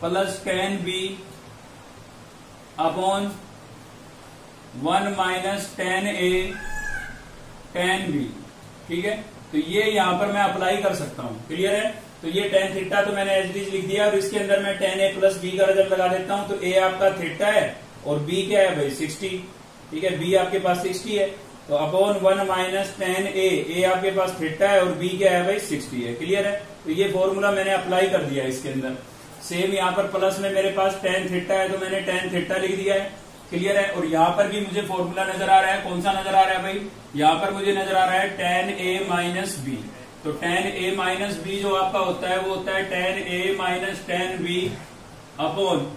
plus tan b upon 1 minus tan a tan b, ठीक है। तो ये यहाँ पर मैं अप्लाई कर सकता हूँ, क्लियर है। तो ये tan थीटा तो मैंने एच लिख दिया, और इसके अंदर मैं tan a प्लस b का रिजल्ट लगा देता हूँ। तो a आपका थीटा है और b क्या है भाई 60, ठीक है, b आपके पास 60 है। तो अपॉन 1 माइनस tan a आपके पास थीटा है और b क्या है भाई 60 है, क्लियर है। तो ये फॉर्मूला मैंने अप्लाई कर दिया इसके अंदर। सेम यहाँ पर प्लस में मेरे पास tan थीटा है, तो मैंने tan थीटा लिख दिया है, क्लियर है। और यहाँ पर भी मुझे फॉर्मूला नजर आ रहा है, कौन सा नजर आ रहा है भाई, यहाँ पर मुझे नजर आ रहा है tan a माइनस बी। तो tan a माइनस बी जो आपका होता है वो होता है tan a minus tan b upon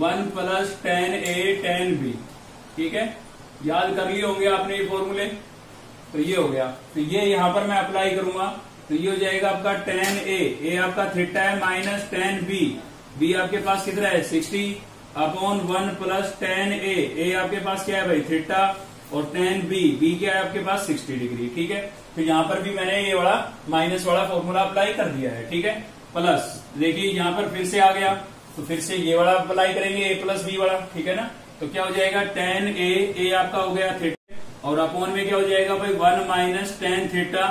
1 plus tan a tan b। ठीक है, याद कर लिए होंगे आपने ये फॉर्मूले। तो ये हो गया, तो ये यहां पर मैं अप्लाई करूंगा, तो ये हो जाएगा आपका tan a आपका थीटा है माइनस tan b आपके पास कितना है 60 अपॉन 1 प्लस tan a आपके पास क्या है भाई थीटा, और tan b क्या है आपके पास 60 डिग्री। ठीक है, तो यहां पर भी मैंने ये वाला माइनस वाला फॉर्मूला अप्लाई कर दिया है। ठीक है, प्लस देखिए यहां पर फिर से आ गया, तो फिर से ये वाला अप्लाई करेंगे a प्लस बी वाला। ठीक है ना, तो क्या हो जाएगा tan a आपका हो गया थीटा, और अपॉन में क्या हो जाएगा भाई 1 माइनस tan थीटा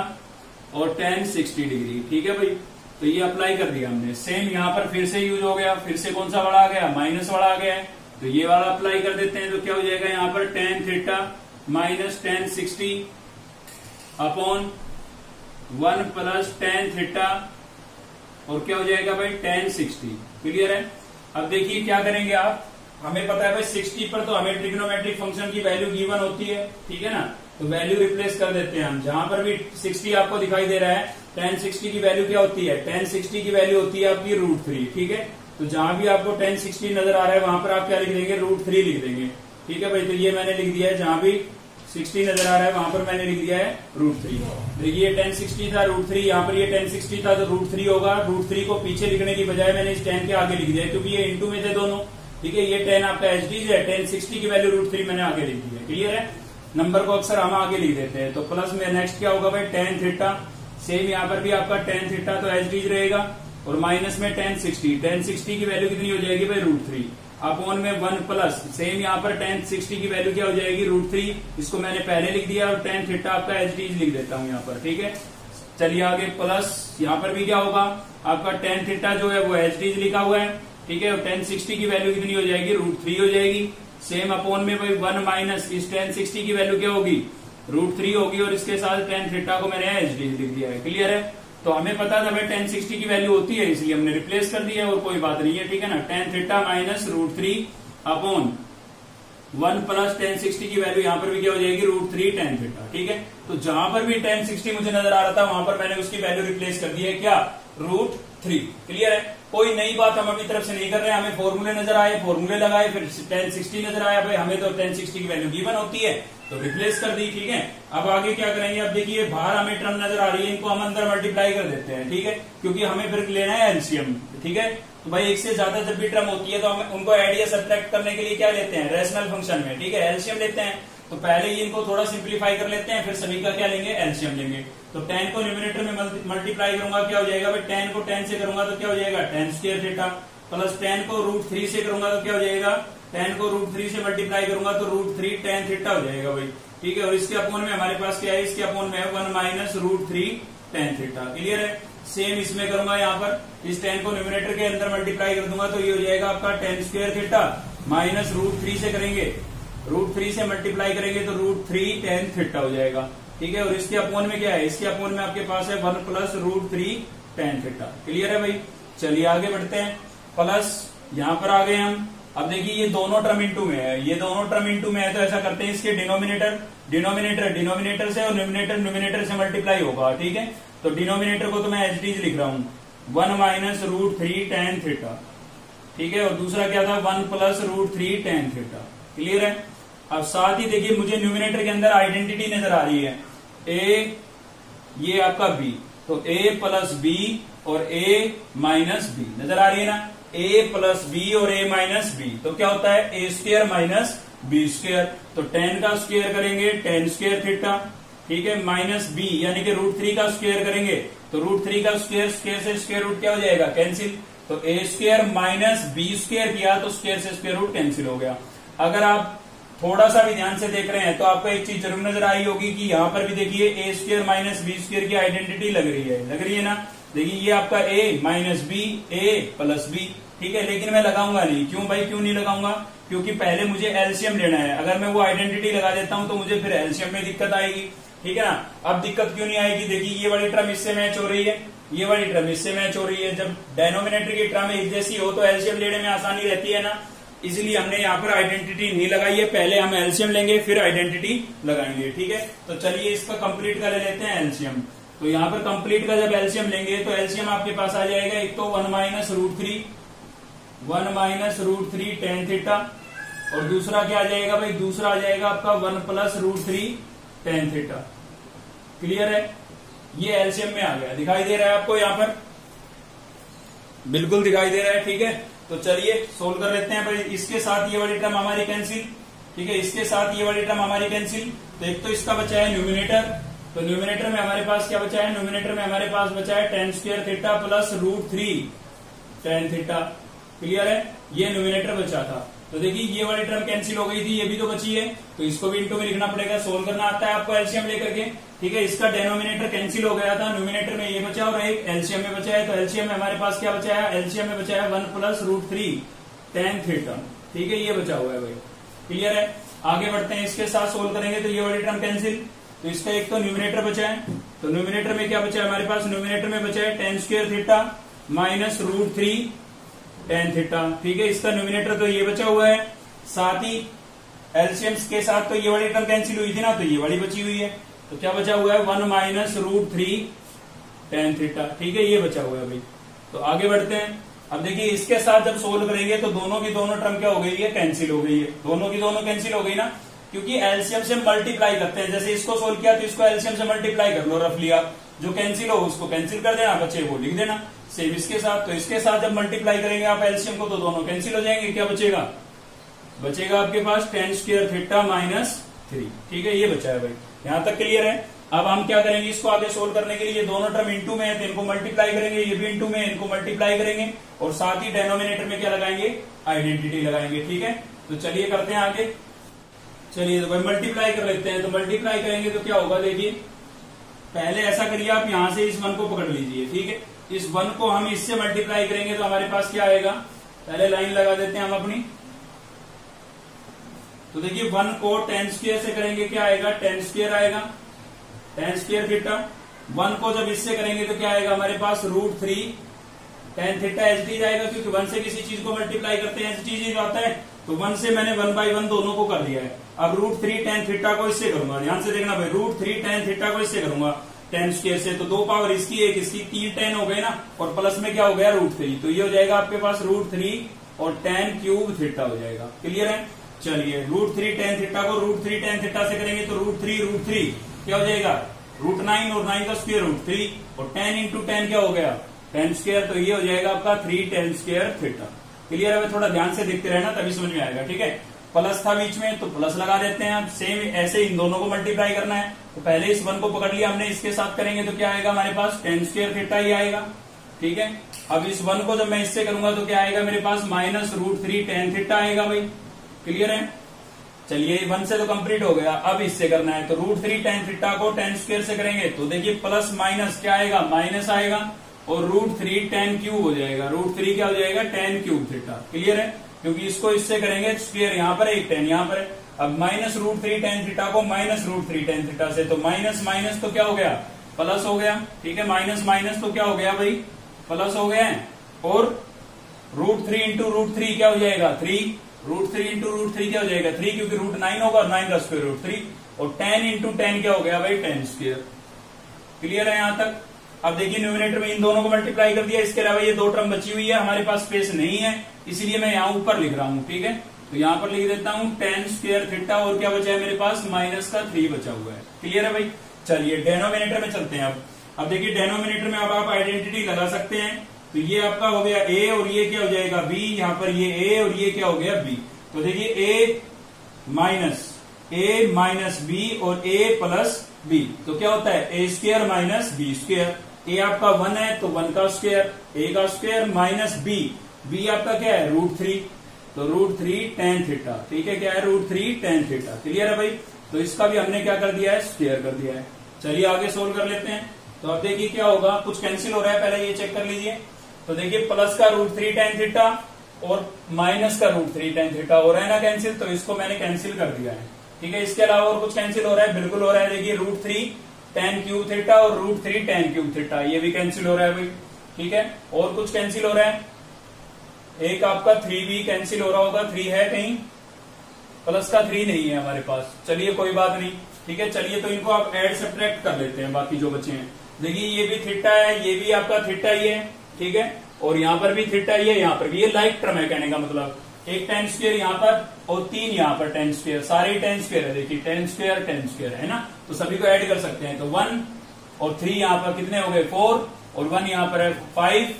और tan 60 डिग्री। ठीक है भाई, तो ये अप्लाई कर दिया हमने। सेम यहाँ पर फिर से यूज हो गया, फिर से कौन सा वाला आ गया माइनस वाला आ गया है, तो ये वाला अप्लाई कर देते हैं। तो क्या हो जाएगा यहाँ पर tan theta minus tan 60 upon 1 plus tan theta, और क्या हो जाएगा भाई tan 60। क्लियर है। अब देखिए क्या करेंगे आप, हमें पता है भाई 60 पर तो हमें ट्रिग्नोमेट्रिक फंक्शन की वैल्यू गिवन होती है। ठीक है ना, तो वैल्यू रिप्लेस कर देते हैं हम। जहां पर भी 60 आपको दिखाई दे रहा है, tan 60 की वैल्यू क्या होती है, tan 60 की वैल्यू होती है आपकी √3। ठीक है, तो जहां भी आपको tan 60 नजर आ रहा है वहां पर आप क्या लिख देंगे √3 लिख देंगे। ठीक है भाई, तो ये मैंने लिख दिया है, जहां भी 60 नजर आ रहा है वहां पर मैंने लिख दिया है √3। देखिए tan 60 था √3, यहाँ पर ये tan 60 था तो √3 होगा। √3 को पीछे लिखने की बजाय मैंने इस tan के आगे लिख दिया है, क्योंकि ये इंटू में थे दोनों। ठीक है, ये tan आपका एचडीज है, tan 60 की वैल्यू √3 मैंने आगे लिख दी है। क्लियर है, नंबर को अक्सर हम आगे लिख देते हैं। तो प्लस में नेक्स्ट क्या होगा भाई tan थीटा, सेम यहाँ पर भी आपका tan थीटा तो एचडीज रहेगा, और माइनस में tan 60 की वैल्यू कितनी हो जाएगी भाई √3 अपॉन में 1 प्लस, सेम यहाँ पर tan 60 की वैल्यू क्या हो जाएगी √3, इसको मैंने पहले लिख दिया, और tan थीटा आपका एचडीज लिख देता हूँ यहाँ पर। ठीक है, चलिए आगे, प्लस यहाँ पर भी क्या होगा आपका tan थीटा जो है वो एचडीज लिखा हुआ है। ठीक है, और tan 60 की वैल्यू कितनी हो जाएगी √3 हो जाएगी। सेम अपॉन में भाई 1 माइनस इस tan 60 की वैल्यू क्या होगी √3 होगी, और इसके साथ tan थीटा को मैंने एचडीज लिख दिया है। क्लियर है, तो हमें पता था भाई tan 60 की वैल्यू होती है, इसलिए हमने रिप्लेस कर दिया है, और कोई बात नहीं है। ठीक है ना, tan theta minus √3 upon 1 plus tan 60 की वैल्यू यहाँ पर भी क्या हो जाएगी √3 tan थीटा। ठीक है, तो जहां पर भी tan 60 मुझे नजर आ रहा था वहां पर मैंने उसकी वैल्यू रिप्लेस कर दी है क्या √3। क्लियर है, कोई नई बात हम अपनी तरफ से नहीं कर रहे हैं। हमें फॉर्मूले नजर आए, फॉर्मूले लगाए, फिर tan 60 नजर आया, भाई हमें तो tan 60 की वैल्यू गिवन होती है तो रिप्लेस कर दी। ठीक है, अब आगे क्या करेंगे, अब देखिए बाहर हमें टर्म नजर आ रही है, इनको हम अंदर मल्टीप्लाई कर देते हैं। ठीक है, क्योंकि हमें फिर लेना है एलसीएम। ठीक है, तो भाई एक से ज्यादा जब भी टर्म होती है तो हम उनको एड या सब्ट्रैक्ट करने के लिए क्या लेते हैं रेशनल फंक्शन में। ठीक है, एलसीएम लेते हैं। तो पहले ही इनको थोड़ा सिंप्लीफाई कर लेते हैं, फिर सभी का क्या लेंगे एलसीएम लेंगे। तो tan को न्यूमरेटर में मल्टीप्लाई करूंगा, क्या हो जाएगा भाई tan को tan से करूंगा तो क्या हो जाएगा tan square theta, plus tan को √3 से करूंगा तो क्या हो जाएगा, tan को √3 से मल्टीप्लाई करूंगा तो √3 tan थीटा हो जाएगा भाई। ठीक है, और इसके अपॉन में हमारे पास क्या है, इसके अपॉन में है 1 माइनस √3 tan थीटा। क्लियर है, सेम इसमें करूंगा, यहाँ पर इस tan को न्यूमरेटर के अंदर मल्टीप्लाई कर दूंगा तो ये हो जाएगा आपका tan स्क्वायर थीटा माइनस √3 से करेंगे, √3 से मल्टीप्लाई करेंगे तो √3 tan थीटा हो जाएगा। ठीक है, और इसके अपॉन में क्या है, इसके अपॉन में आपके पास है 1 प्लस √3 tan थीटा। क्लियर है भाई, चलिए आगे बढ़ते हैं। प्लस यहाँ पर आ गए हम। अब देखिए ये दोनों टर्म इंटू में है, ये दोनों टर्म इंटू में है, तो ऐसा करते हैं इसके डिनोमिनेटर से और न्यूमिनेटर से मल्टीप्लाई होगा। ठीक है, तो डिनोमिनेटर को तो मैं एचडीज लिख रहा हूँ 1 माइनस √3 tan थीटा। ठीक है, और दूसरा क्या था 1 प्लस √3 tan थीटा। क्लियर है, अब साथ ही देखिए मुझे न्यूमिनेटर के अंदर आइडेंटिटी नजर आ रही है, ए ये आपका बी, तो a प्लस बी और a माइनस बी नजर आ रही है ना, a प्लस बी और a माइनस बी, तो क्या होता है a square minus B square. तो tan का स्क्वायर करेंगे tan स्क्वायर थीटा। ठीक है, माइनस बी यानी कि √3 का स्क्वायर करेंगे तो √3 का स्क्वायर, स्क्वायर से स्क्वायर रूट क्या हो जाएगा कैंसिल, तो a square minus B square किया तो स्क्वायर से स्क्वायर रूट कैंसिल हो गया। अगर आप थोड़ा सा भी ध्यान से देख रहे हैं तो आपको एक चीज जरूर नजर आई होगी कि यहाँ पर भी देखिए a square minus B square की आइडेंटिटी लग रही है ना। देखिए ये आपका a minus B, a plus B. ठीक है, लेकिन मैं लगाऊंगा नहीं, क्यों भाई क्यों नहीं लगाऊंगा, क्योंकि पहले मुझे एलसीएम लेना है। अगर मैं वो आइडेंटिटी लगा देता हूं तो मुझे फिर एलसीएम में दिक्कत आएगी। ठीक है ना, अब दिक्कत क्यों नहीं आएगी, देखिए ये वाली टर्म इससे मैच हो रही है, ये वाली टर्म इससे मैच हो रही है। जब डिनोमिनेटर की टर्म एक जैसी हो तो एलसीएम लेने में आसानी रहती है ना। इसलिए हमने यहाँ पर आइडेंटिटी नहीं लगाई है, पहले हम एलसीएम लेंगे फिर आइडेंटिटी लगाएंगे। ठीक है, तो चलिए इसका कंप्लीट का ले लेते हैं एलसीएम। तो यहाँ पर कंप्लीट का जब एलसीएम लेंगे तो एलसीएम आपके पास आ जाएगा, एक तो 1 minus root three tan theta, और दूसरा क्या आ जाएगा भाई, दूसरा आ जाएगा आपका 1 plus root three tan theta. Clear है, ये एलसीएम में आ गया, दिखाई दे रहा है आपको यहाँ पर, बिल्कुल दिखाई दे रहा है। ठीक है, तो चलिए सोल्व कर लेते हैं भाई। इसके साथ ये वाली टर्म हमारी कैंसिल, ठीक है, इसके साथ ये वाली टर्म हमारी कैंसिल। तो एक तो इसका बचा है न्यूमिनेटर, तो न्यूमिनेटर में हमारे पास क्या बचा है, न्यूमिनेटर में हमारे पास बचा है tan square theta plus root three tan theta. Clear है, ये न्यूमिनेटर बचा था। तो देखिए ये वाली टर्म कैंसिल हो गई थी, ये भी तो बची है, तो इसको भी इंटू में लिखना पड़ेगा। सोल्व करना आता है आपको एलसीएम लेकर के। ठीक है, इसका डेनोमिनेटर कैंसिल हो गया था, न्यूमिनेटर में ये बचा और एक एलसीएम में बचा है। तो एलसीएम में हमारे पास क्या बचा है, एलसीएम में बचा है 1 plus root three tan theta. ठीक है, ये बचा हुआ है भाई। क्लियर है, आगे बढ़ते हैं, इसके साथ सोल्व करेंगे तो ये वाली टर्म कैंसिल। तो इसका एक तो न्यूमिनेटर बचा है, तो न्यूमिनेटर में क्या बचा है हमारे पास, न्यूमिनेटर में बचा है tan square theta minus root three tan theta. ठीक है, इसका न्यूमिनेटर तो ये बचा हुआ है, साथ ही एलसीएम के साथ तो ये वाली टर्म कैंसिल हुई थी ना, तो ये वाली बची हुई है। तो क्या बचा हुआ है, 1 minus root three tan theta. ठीक है, ये बचा हुआ है भाई। तो आगे बढ़ते हैं। अब देखिए इसके साथ जब सोल्व करेंगे तो दोनों की दोनों टर्म क्या हो गई है, कैंसिल हो गई है, दोनों की दोनों कैंसिल हो गई ना, क्योंकि एलसीएम से मल्टीप्लाई करते हैं। जैसे इसको सोल्व किया तो इसको एलसीएम से मल्टीप्लाई कर लो रफली आप, जो कैंसिल हो उसको कैंसिल कर देना, बचे वो लिख देना। सेम इसके साथ, तो इसके साथ जब मल्टीप्लाई करेंगे आप एलसीएम को तो दोनों कैंसिल हो जाएंगे। क्या बचेगा, बचेगा आपके पास tan square theta minus three. ठीक है, ये बचा है भाई, यहां तक क्लियर है। अब हम क्या करेंगे, इसको आगे सोल्व करने के लिए, ये दोनों टर्म इंटू में है तो इनको मल्टीप्लाई करेंगे, ये भी इंटू में है, इनको मल्टीप्लाई करेंगे, और साथ ही डेनोमिनेटर में क्या लगाएंगे, आइडेंटिटी लगाएंगे। ठीक है, तो चलिए करते हैं आगे। चलिए तो भाई मल्टीप्लाई कर लेते हैं। तो मल्टीप्लाई करेंगे तो क्या होगा, देखिए पहले ऐसा करिए आप, यहां से इस 1 को पकड़ लीजिए। ठीक है, इस 1 को हम इससे मल्टीप्लाई करेंगे तो हमारे पास क्या आएगा, पहले लाइन लगा देते हैं हम अपनी। तो देखिए 1 को टेन स्क्वायर से करेंगे क्या आएगा, टेन स्क्वायर आएगा, टेन स्क्वायर थीटा। 1 को जब इससे करेंगे तो क्या आएगा हमारे पास, रूट थ्री टेन थीटा एच डी जाएगा, क्योंकि 1 से किसी चीज को मल्टीप्लाई करते हैं ऐसी चीज ही आता है। तो 1 से मैंने 1/1 दोनों को कर दिया है। अब रूट थ्री टेन थीटा को इससे करूंगा, ध्यान से देखना भाई, रूट थ्री टेन थीटा को इससे करूंगा टेन स्क्वायर से, तो 2 पावर इसकी एक इसकी, 3 10 हो गए ना, और प्लस में क्या हो गया रूट थ्री, तो ये हो जाएगा आपके पास रूट थ्री और टेन क्यूब थीटा हो जाएगा। क्लियर है, चलिए रूट थ्री टेन थीटा को रूट थ्री टेन थीटा से करेंगे तो रूट थ्री क्या हो जाएगा, रूट 9 और 9 का स्क्वायर रूट 3, और 10 इंटू 10 क्या हो गया, 10 स्क्वायर, तो ये हो जाएगा आपका 3 10 स्क्वायर थीटा। क्लियर है, थोड़ा ध्यान से देखते रहना तभी समझ में आएगा। ठीक है, प्लस था बीच में तो प्लस लगा देते हैं। अब सेम ऐसे इन दोनों को मल्टीप्लाई करना है, तो पहले इस 1 को पकड़ लिया हमने, इसके साथ करेंगे तो क्या आएगा हमारे पास, 10 स्क्वायर थीटा ही आएगा। ठीक है, अब इस 1 को जब मैं इससे करूंगा तो क्या आएगा मेरे पास, minus root three tan theta आएगा भाई। क्लियर है, चलिए 1 से तो कंप्लीट हो गया, अब इससे करना है। तो रूट थ्री टेन थीटा को 10 स्क्वायर से करेंगे तो देखिए प्लस माइनस क्या आएगा, माइनस आएगा, और रूट थ्री 10 क्यूब हो जाएगा, रूट थ्री क्या हो जाएगा, 10 क्यूब थीटा। क्लियर है, क्योंकि इसको इससे करेंगे स्क्वायर, यहाँ पर एक 10 यहाँ पर है। अब minus root three tan theta को minus root three tan theta से, तो माइनस माइनस तो क्या हो गया, प्लस हो गया। ठीक है, माइनस माइनस तो क्या हो गया भाई, प्लस हो गया है, और root three into root three क्या हो जाएगा, 3, root three into root three क्या हो जाएगा 3, क्योंकि रूट 9 होगा, 9 का स्क्वायर रूट 3, और 10 इंटू 10 क्या हो गया भाई, 10 स्क्वायर। क्लियर है यहां तक। अब देखिए न्यूमिनेटर में इन दोनों को मल्टीप्लाई कर दिया, इसके अलावा ये 2 टर्म बची हुई है, हमारे पास स्पेस नहीं है, इसलिए मैं यहाँ ऊपर लिख रहा हूँ। ठीक है, तो यहाँ पर लिख देता हूँ 10 स्क्वायर थीटा, और क्या बचा है मेरे पास, माइनस का 3 बचा हुआ है। क्लियर है भाई, चलिए डेनोमिनेटर में चलते हैं। अब देखिए डेनोमिनेटर में अब आप आइडेंटिटी लगा सकते हैं, तो ये आपका हो गया ए, और ये क्या हो जाएगा बी, यहाँ पर ये ए और ये क्या हो गया बी। तो देखिए ए माइनस बी और ए प्लस बी, तो क्या होता है ए स्क्वायर माइनस बी स्क्वायर। ए आपका 1 है तो 1 का स्क्वायर, ए का स्क्वायर माइनस बी, बी आपका क्या है रूट थ्री, तो रूट थ्री टेन थीटा। ठीक है, क्या है root three tan theta. Clear है भाई, तो इसका भी हमने क्या कर दिया है, स्क्वायर कर दिया है। चलिए आगे सोल्व कर लेते हैं। तो अब देखिए क्या होगा, कुछ कैंसिल हो रहा है, पहले ये चेक कर लीजिए। तो देखिए प्लस का रूट थ्री टेन थीटा और माइनस का रूट थ्री टेन थीटा हो रहा है ना कैंसिल, तो इसको मैंने कैंसिल कर दिया है। ठीक है, इसके अलावा और कुछ कैंसिल हो रहा है, बिल्कुल हो रहा है। देखिए root three tan cube theta और root three tan cube theta, ये भी कैंसिल हो रहा है भाई। ठीक है, और कुछ कैंसिल हो रहा है, एक आपका 3b कैंसिल हो रहा होगा, 3 है कहीं, प्लस का 3 नहीं है हमारे पास। चलिए कोई बात नहीं, ठीक है। चलिए तो इनको आप ऐड सब्ट्रैक्ट कर लेते हैं, बाकी जो बचे हैं। देखिए ये भी थीटा है, ये भी आपका थीटा ही है, ठीक है, और यहाँ पर भी थीटा ही है, यहाँ पर भी। ये लाइक टर्म है, कहने का मतलब एक tan स्क्वायर यहाँ पर और 3 यहाँ पर tan स्क्वायर, सारे tan स्क्वायर है। देखिए tan स्क्वायर है ना, तो सभी को ऐड कर सकते हैं। तो 1 और 3 यहाँ पर कितने हो गए 4, और 1 यहाँ पर है 5,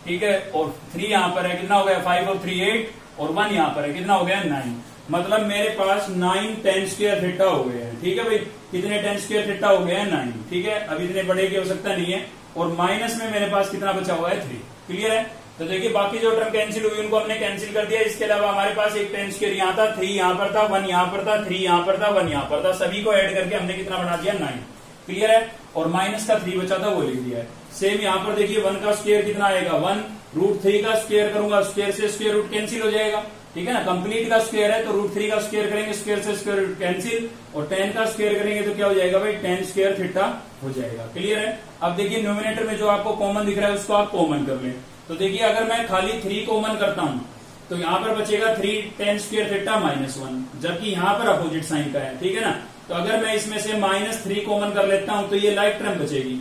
ठीक है, और 3 यहाँ पर है कितना हो गया 5 और 3 8, और 1 यहाँ पर है कितना हो गया 9। मतलब मेरे पास 9 tan स्क्वायर थीटा हो गए हैं, ठीक है भाई। कितने tan स्क्वायर थीटा हो गए हैं 9, ठीक है। अब इतने बड़े की आवश्यकता नहीं है, और माइनस में मेरे पास कितना बचा हुआ है 3। क्लियर है। तो देखिए बाकी जो टर्म कैंसिल हुई उनको हमने कैंसिल कर दिया। इसके अलावा हमारे पास एक tan स्क्वायर यहाँ था, 3 यहाँ पर था, 1 यहाँ पर था, 3 यहाँ पर था, 1 यहाँ पर था, सभी को ऐड करके हमने कितना बना दिया 9। क्लियर है। और माइनस का 3 बचा था वो लिख दिया है। सेम यहाँ पर देखिए 1 का स्क्वायर कितना आएगा 1, √3 का स्क्वायर करूंगा, स्क्वायर से स्क्वायर रूट कैंसिल हो जाएगा, ठीक है ना। कंप्लीट का स्क्वायर है तो √3 का स्क्वायर करेंगे, स्क्वायर से स्क्वायर रूट कैंसिल, और tan का स्क्वायर करेंगे तो क्या हो जाएगा भाई tan स्क्वायर थीटा हो जाएगा। क्लियर है। अब देखिए न्यूमिनेटर में जो आपको कॉमन दिख रहा है उसको आप कॉमन कर लें। तो देखिए अगर मैं खाली 3 कॉमन करता हूं तो यहाँ पर बचेगा 3 tan स्क्वायर थीटा -1, जबकि यहाँ पर अपोजिट साइन का है, ठीक है ना। तो अगर मैं इसमें से -3 कॉमन कर लेता हूं तो ये लाइक टर्म बचेगी।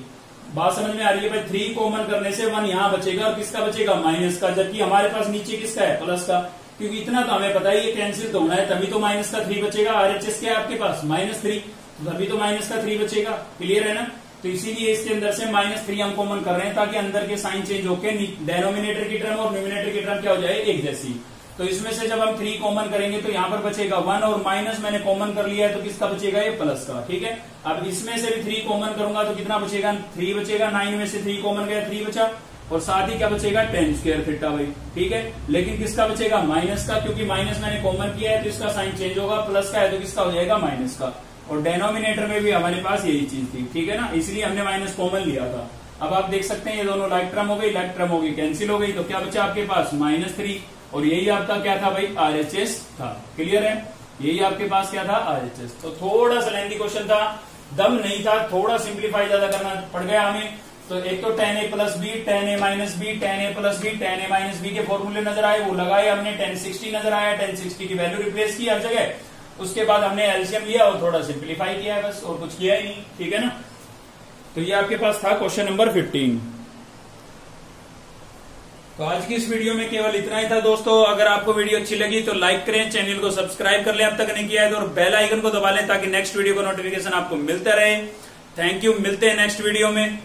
बात समझ में आ रही है भाई। 3 कॉमन करने से 1 यहाँ बचेगा, और किसका बचेगा माइनस का, जबकि हमारे पास नीचे किसका है प्लस का, क्योंकि इतना तो हमें पता है ये कैंसिल तो होना है, तभी तो माइनस का 3 बचेगा। RHS क्या है आपके पास -3, तभी तो माइनस का 3 बचेगा। क्लियर है ना। तो इसीलिए इसके अंदर से -3 हम कॉमन कर रहे हैं, ताकि अंदर के साइन चेंज होकर डेनोमिनेटर की टर्म और न्यूमिनेटर की टर्म क्या हो जाए एक जैसी। तो इसमें से जब हम 3 कॉमन करेंगे तो यहाँ पर बचेगा 1, और माइनस मैंने कॉमन कर लिया है तो किसका बचेगा ये प्लस का, ठीक है। अब इसमें से भी 3 कॉमन करूंगा तो कितना बचेगा 3 बचेगा। 9 में से 3 कॉमन गया 3 बचा, और साथ ही क्या बचेगा tan स्क्वायर थीटा भाई, ठीक है। लेकिन किसका बचेगा माइनस का, क्योंकि माइनस मैंने कॉमन किया है तो इसका साइन चेंज होगा, प्लस का है तो किसका हो जाएगा माइनस का। और डेनोमिनेटर में भी हमारे पास यही चीज थी, ठीक है ना, इसलिए हमने माइनस कॉमन लिया था। अब आप देख सकते हैं ये दोनों लाइक टर्म हो गई, लाइक टर्म हो गई कैंसिल हो गई, तो क्या बचा आपके पास -3, और यही आपका क्या था भाई RHS था। क्लियर है। यही आपके पास क्या था RHS। तो थोड़ा सा लेंथी क्वेश्चन था, दम नहीं था, थोड़ा सिंप्लीफाई ज्यादा करना पड़ गया हमें। तो एक तो tan a plus B, tan a minus B, tan a plus B, tan a minus B के फॉर्मूले नजर आए, वो लगाए हमने। tan 60 नजर आया, tan 60 की वैल्यू रिप्लेस की हर जगह। उसके बाद हमने एलसीएम लिया और थोड़ा सिंप्लीफाई किया है, बस और कुछ किया ही नहीं, ठीक है ना। तो ये आपके पास था क्वेश्चन नंबर 15। तो आज की इस वीडियो में केवल इतना ही था दोस्तों। अगर आपको वीडियो अच्छी लगी तो लाइक करें, चैनल को सब्सक्राइब कर लें अब तक नहीं किया है तो, और बेल आइकन को दबा लें ताकि नेक्स्ट वीडियो का नोटिफिकेशन आपको मिलता रहे। थैंक यू, मिलते हैं नेक्स्ट वीडियो में।